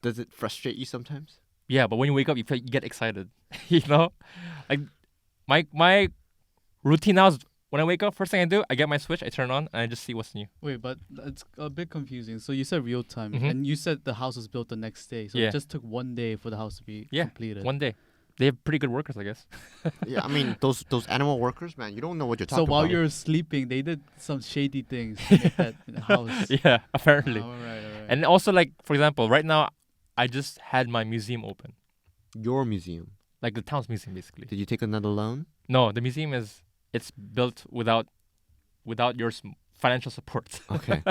Does it frustrate you sometimes? Yeah, but when you wake up, you get excited. You know, like my routine now is when I wake up, first thing I do, I get my Switch, I turn it on, and I just see what's new. Wait, but it's a bit confusing. So you said real time, Mhm. and you said the house was built the next day. So Yeah. it just took one day for the house to be Yeah, completed. One day. They have pretty good workers, I guess. Yeah, I mean those animal workers, man. You don't know what you're So talking while about. you're sleeping, they did some shady things to make that in the house. Yeah, apparently. Oh, all right. And also, like, for example, right now, I just had my museum open. Your museum. Like the town's museum, basically. Did you take another loan? No, the museum it's built without your financial support. Okay.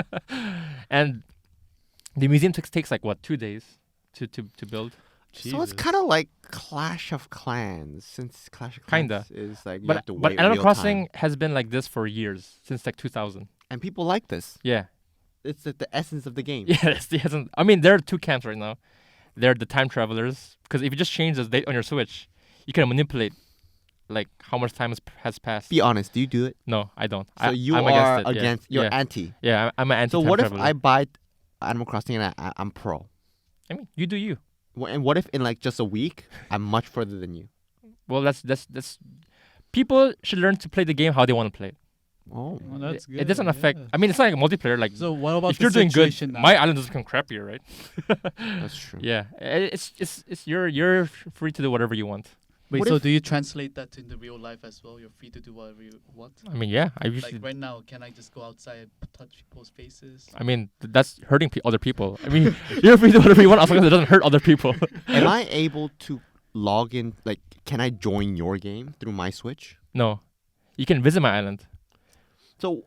And the museum takes like, what, 2 days to build? So it's kind of like Clash of Clans, since Clash of Clans Kinda. is like you But have to wait but Animal real Crossing time. has been like this for years, since like 2000. And people like this. Yeah. It's the essence of the game. Yeah, that's the essence. I mean, there are two camps right now. There are the time travelers, because if you just change the date on your Switch, you can manipulate like how much time has passed. Be honest, do you do it? No, I don't. So you I'm are against it. against, Yeah. you're anti. Yeah, I'm an anti. So what if I buy Animal Crossing and I'm pro? I mean, you do you. And what if in like just a week I'm much further than you? Well, that's people should learn to play the game how they want to play it. Oh, Well, that's good. It doesn't affect. yeah. I mean, it's not like a multiplayer. Like So what about if the you're doing good, situation now? my island doesn't become crappier, right? that's true. Yeah, it's you're free to do whatever you want. Wait, What so if- do you translate that into real life as well? You're free to do whatever you want. I mean, yeah, I usually. Like right now, can I just go outside and touch people's faces? I mean, that's hurting other people. I mean, you're free to do whatever you want as long as it doesn't hurt other people. Am I able to log in? Like, can I join your game through my Switch? No, you can visit my island. So,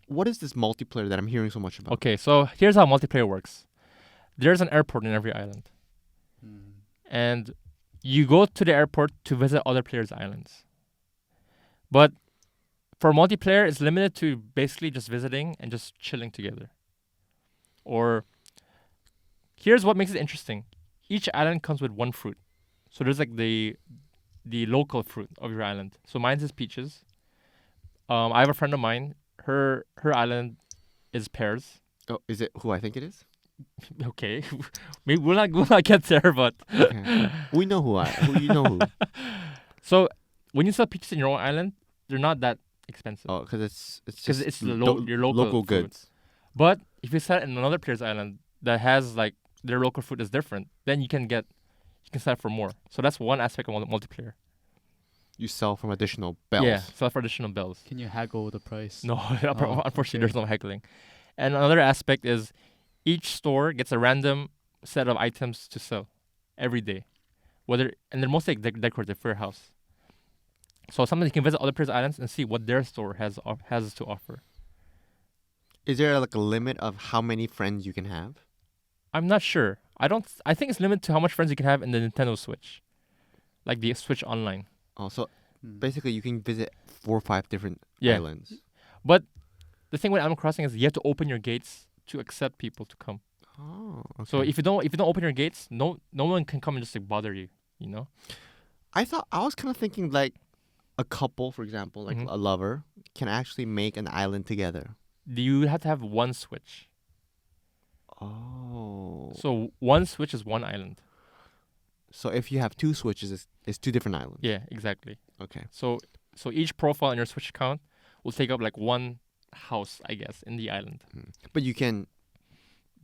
what is this multiplayer that I'm hearing so much about? Okay, so here's how multiplayer works. There's an airport in every island, Hmm. and you go to the airport to visit other players' islands. But for multiplayer, it's limited to basically just visiting and just chilling together. Or here's what makes it interesting. Each island comes with one fruit. So there's like the local fruit of your island. So mine's is peaches. I have a friend of mine. Her island is pears. Oh, is it who I think it is? Okay, maybe we'll not get there, but Okay. We know who you know who. so when you sell peaches in your own island, they're not that expensive. Oh, because it's 'Cause just it's the your local fruit. goods. But if you sell it in another player's island that has like their local fruit is different, then you can sell it for more. So that's one aspect of multiplayer. You sell from additional bells. Yeah, sell for additional bells. Can you haggle the price? No, unfortunately, okay. there's no heckling. And another aspect is each store gets a random set of items to sell every day, and they're mostly decorative for your house. So sometimes you can visit other players' islands and see what their store has to offer. Is there like a limit of how many friends you can have? I'm not sure. I think it's limited to how much friends you can have in the Nintendo Switch, like the Switch Online. Oh, so Hmm. basically you can visit 4 or 5 different Yeah. islands. But the thing with Animal Crossing is you have to open your gates to accept people to come. Oh, okay. So if you don't open your gates, no one can come and just like bother you. You know. I was kind of thinking like a couple, for example, like Mhm. a lover, can actually make an island together. You have to have one Switch. Oh. So one Switch is one island. So if you have 2 switches, it's 2 different islands. Yeah, exactly. Okay. So each profile in your Switch account will take up like one house, I guess, in the island. But you can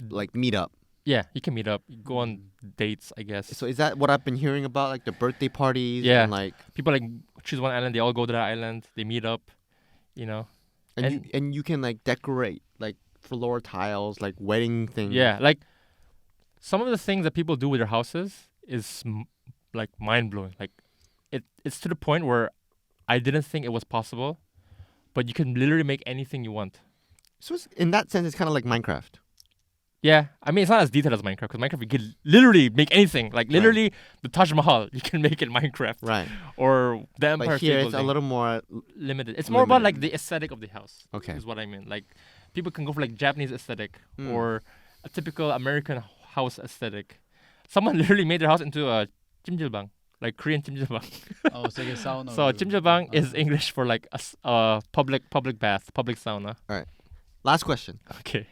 like meet up. Yeah, you can meet up, you go on dates, I guess. So is that what I've been hearing about, like the birthday parties? Yeah. And like, People like choose one island, they all go to that island, they meet up, you know. and you can like decorate like floor tiles, like wedding things. Yeah, like some of the things that people do with their houses is like mind blowing. Like it's to the point where I didn't think it was possible, but you can literally make anything you want. So in that sense, it's kind of like Minecraft. Yeah, I mean it's not as detailed as Minecraft because Minecraft you can literally make anything. Like literally the Taj Mahal you can make in Minecraft, Right. or the Empire But here State it's a Building. little more. Limited. It's more about limited. like the aesthetic of the house. Okay. Is what I mean. Like people can go for like Japanese aesthetic Mm. or a typical American house aesthetic. Someone literally made their house into a jjimjilbang, like Korean jjimjilbang. Oh, so you sound. So jjimjilbang is English for like a public bath, public sauna. Last question. Okay.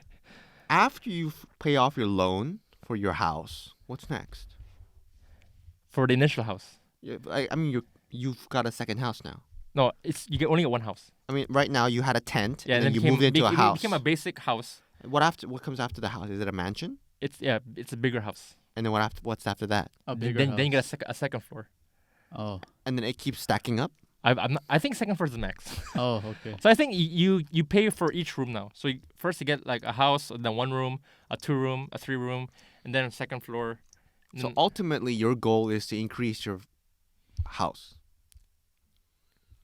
After you pay off your loan for your house, what's next? For the initial house. I mean, you've got a second house now. No, you only get one house. I mean, right now you had a tent, Yeah, and then you became- moved into a it house. became a basic house. What comes after the house? Is it a mansion? It's a bigger house. And then what's after that? A Then bigger then you get house. a second floor. Oh. And then it keeps stacking up. I think second floor is the max. Oh, okay. So I think you pay for each room now. So first you get like a house, and then 1 room, a 2 room, a 3 room, and then a second floor. So Mm, ultimately, your goal is to increase your house.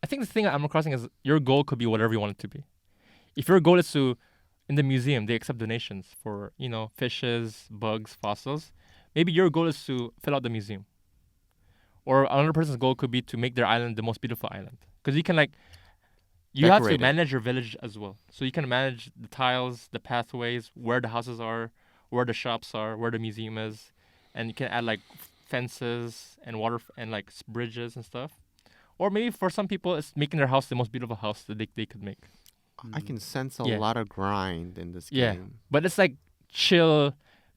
I think the thing at Animal Crossing is your goal could be whatever you want it to be. If your goal is to, in the museum, they accept donations for, fishes, bugs, fossils. Maybe your goal is to fill out the museum. Or another person's goal could be to make their island the most beautiful island. Because you can you have Decorate to it. manage your village as well. So you can manage the tiles, the pathways, where the houses are, where the shops are, where the museum is. And you can add like fences and water and like bridges and stuff. Or maybe for some people, it's making their house the most beautiful house that they could make. I can sense a Yeah. lot of grind in this Yeah. game. But it's like chill,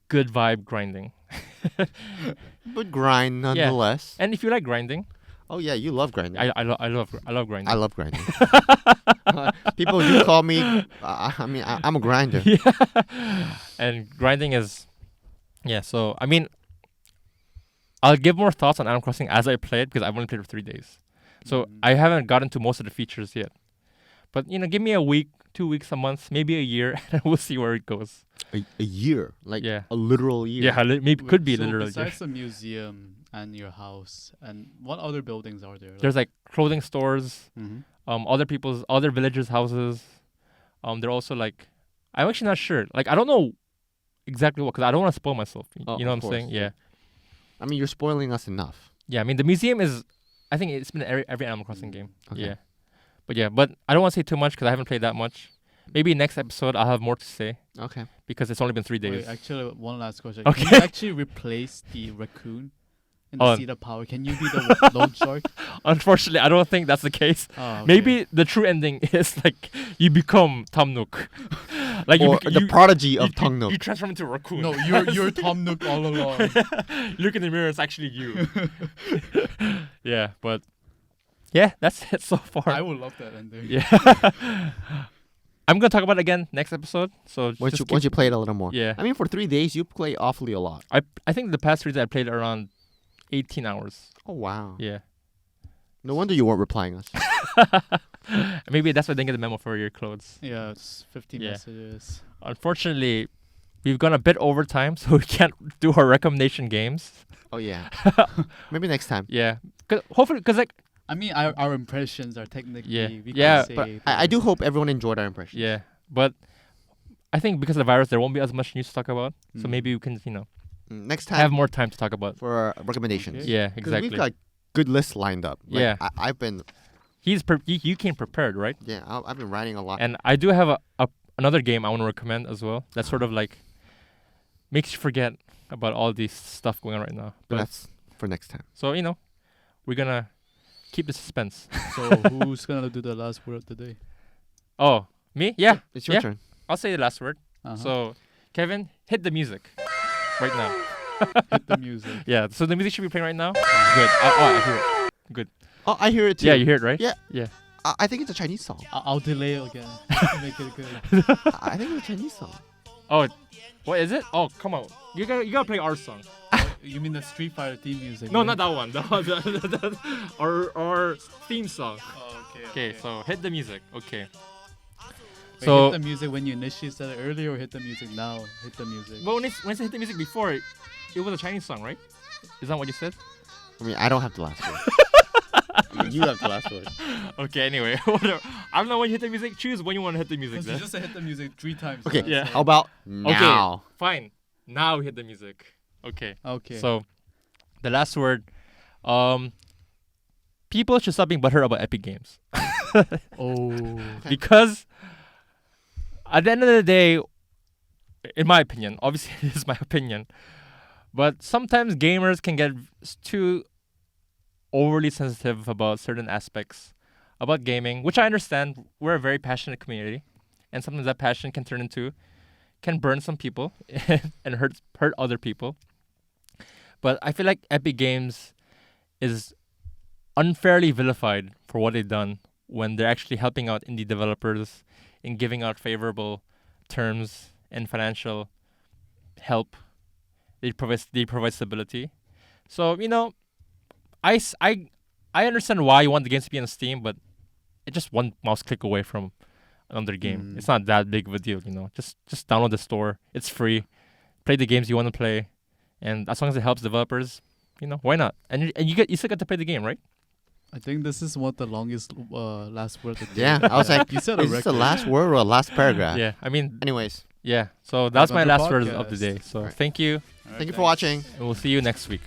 good vibe grinding. But grind nonetheless. And if you like grinding, Oh yeah, you love grinding. I love grinding. I love grinding. People do call me. I'm a grinder. And grinding is, yeah. So I mean, I'll give more thoughts on Animal Crossing as I play it because I've only played for 3 days, so I haven't gotten to most of the features yet. But give me a week, 2 weeks, a month, maybe a year, and we'll see where it goes. A year, like Yeah. a literal year. Yeah, maybe could be so literally. Besides the museum and your house, and what other buildings are there? There's like clothing stores, Mhm. other villagers' houses. They're also like, I'm actually not sure. Like, I don't know exactly what, because I don't want to spoil myself. Oh, You know of what I'm saying? course. Yeah. I mean, you're spoiling us enough. Yeah, I mean, the museum is, I think it's been every Animal Crossing game. Okay. Yeah. But I don't want to say too much because I haven't played that much. Maybe next episode I'll have more to say Okay. because it's only been 3 days. Wait, actually, one last question. Okay. Can you actually replace the raccoon in the Oh. seat of power? Can you be the lone shark? Unfortunately, I don't think that's the case. Oh, okay. Maybe the true ending is like you become Tom Nook. Like Or the prodigy of you Tongnuk. transform into a raccoon. No, you're Tom Nook all along. You look in the mirror, it's actually you. Yeah, but yeah, that's it so far. I would love that ending. Yeah. I'm gonna talk about it again next episode. So Once just you play it a little more. Yeah. I mean, for 3 days, you play awfully a lot. I think the past 3 days I played around 18 hours. Oh wow. Yeah. No wonder you weren't replying us. Maybe that's why I didn't get the memo for your clothes. Yeah, it's 50 Yeah. messages. Unfortunately, we've gone a bit over time, so we can't do our recommendation games. Oh yeah. Maybe next time. Yeah. Hopefully, because like, I mean, our impressions are technically Yeah. we Yeah, can but say I do hope everyone enjoyed our impression. yeah, but I think because of the virus, there won't be as much news to talk about. So Mm. maybe we can, Next time have more time to talk about. for recommendations. Okay. Yeah, 'Cause exactly. We've got good lists lined up. Like, Yeah. I've been You came prepared, right? I've been writing a lot. And I do have another game I want to recommend as well. That's sort of like makes you forget about all this stuff going on right now. But But that's for next time. so we're gonna keep the suspense. So who's gonna do the last word of the day? Oh, me? Yeah, It's your Yeah. turn. I'll say the last word. Uh-huh. So, Kevin, hit the music right now. Hit the music. Yeah. So the music should be playing right now. Uh-huh. Good. I hear it. Good. Oh, I hear it too. Yeah, you hear it, right? Yeah. Yeah. I think it's a Chinese song. I'll delay it again. to Make it good. I think it's a Chinese song. Oh, what is it? Oh, come on. You gotta play our song. You mean the Street Fighter theme music? No, right? not that one. Our theme song. Oh, okay. Okay, so hit the music. Okay. Wait, so- hit the music when you initially said it earlier, or hit the music now? Hit the music. Well, when I said hit the music before, it was a Chinese song, right? Is that what you said? I mean, I don't have the last word. You have the last word. Okay, anyway. Whatever. I don't know when you hit the music. Choose when you want to hit the music Because you then. just said hit the music 3 times. Okay. now, Yeah. so- How about now? Fine. Now hit the music. Okay. Okay. So, the last word. People should stop being butthurt about Epic Games. oh. Because at the end of the day, in my opinion, obviously this is my opinion, but sometimes gamers can get too overly sensitive about certain aspects about gaming, which I understand. We're a very passionate community, and sometimes that passion can burn some people and hurt other people. But I feel like Epic Games is unfairly vilified for what they've done when they're actually helping out indie developers in giving out favorable terms and financial help. They provide stability. So I understand why you want the games to be on Steam, but it's just one mouse click away from another game. Mm. It's not that big of a deal, Just download the store. It's free. Play the games you want to play, and as long as it helps developers, why not? And you still get to play the game, right? I think this is what the longest last word. Of the Yeah, day. I was like, you said a is this the record. last word or a last paragraph? Yeah. I mean, Anyways, yeah. So that's my Another last word of the podcast. day. So Alright. thank you, Alright, thank you for thanks. watching. and we'll see you next week.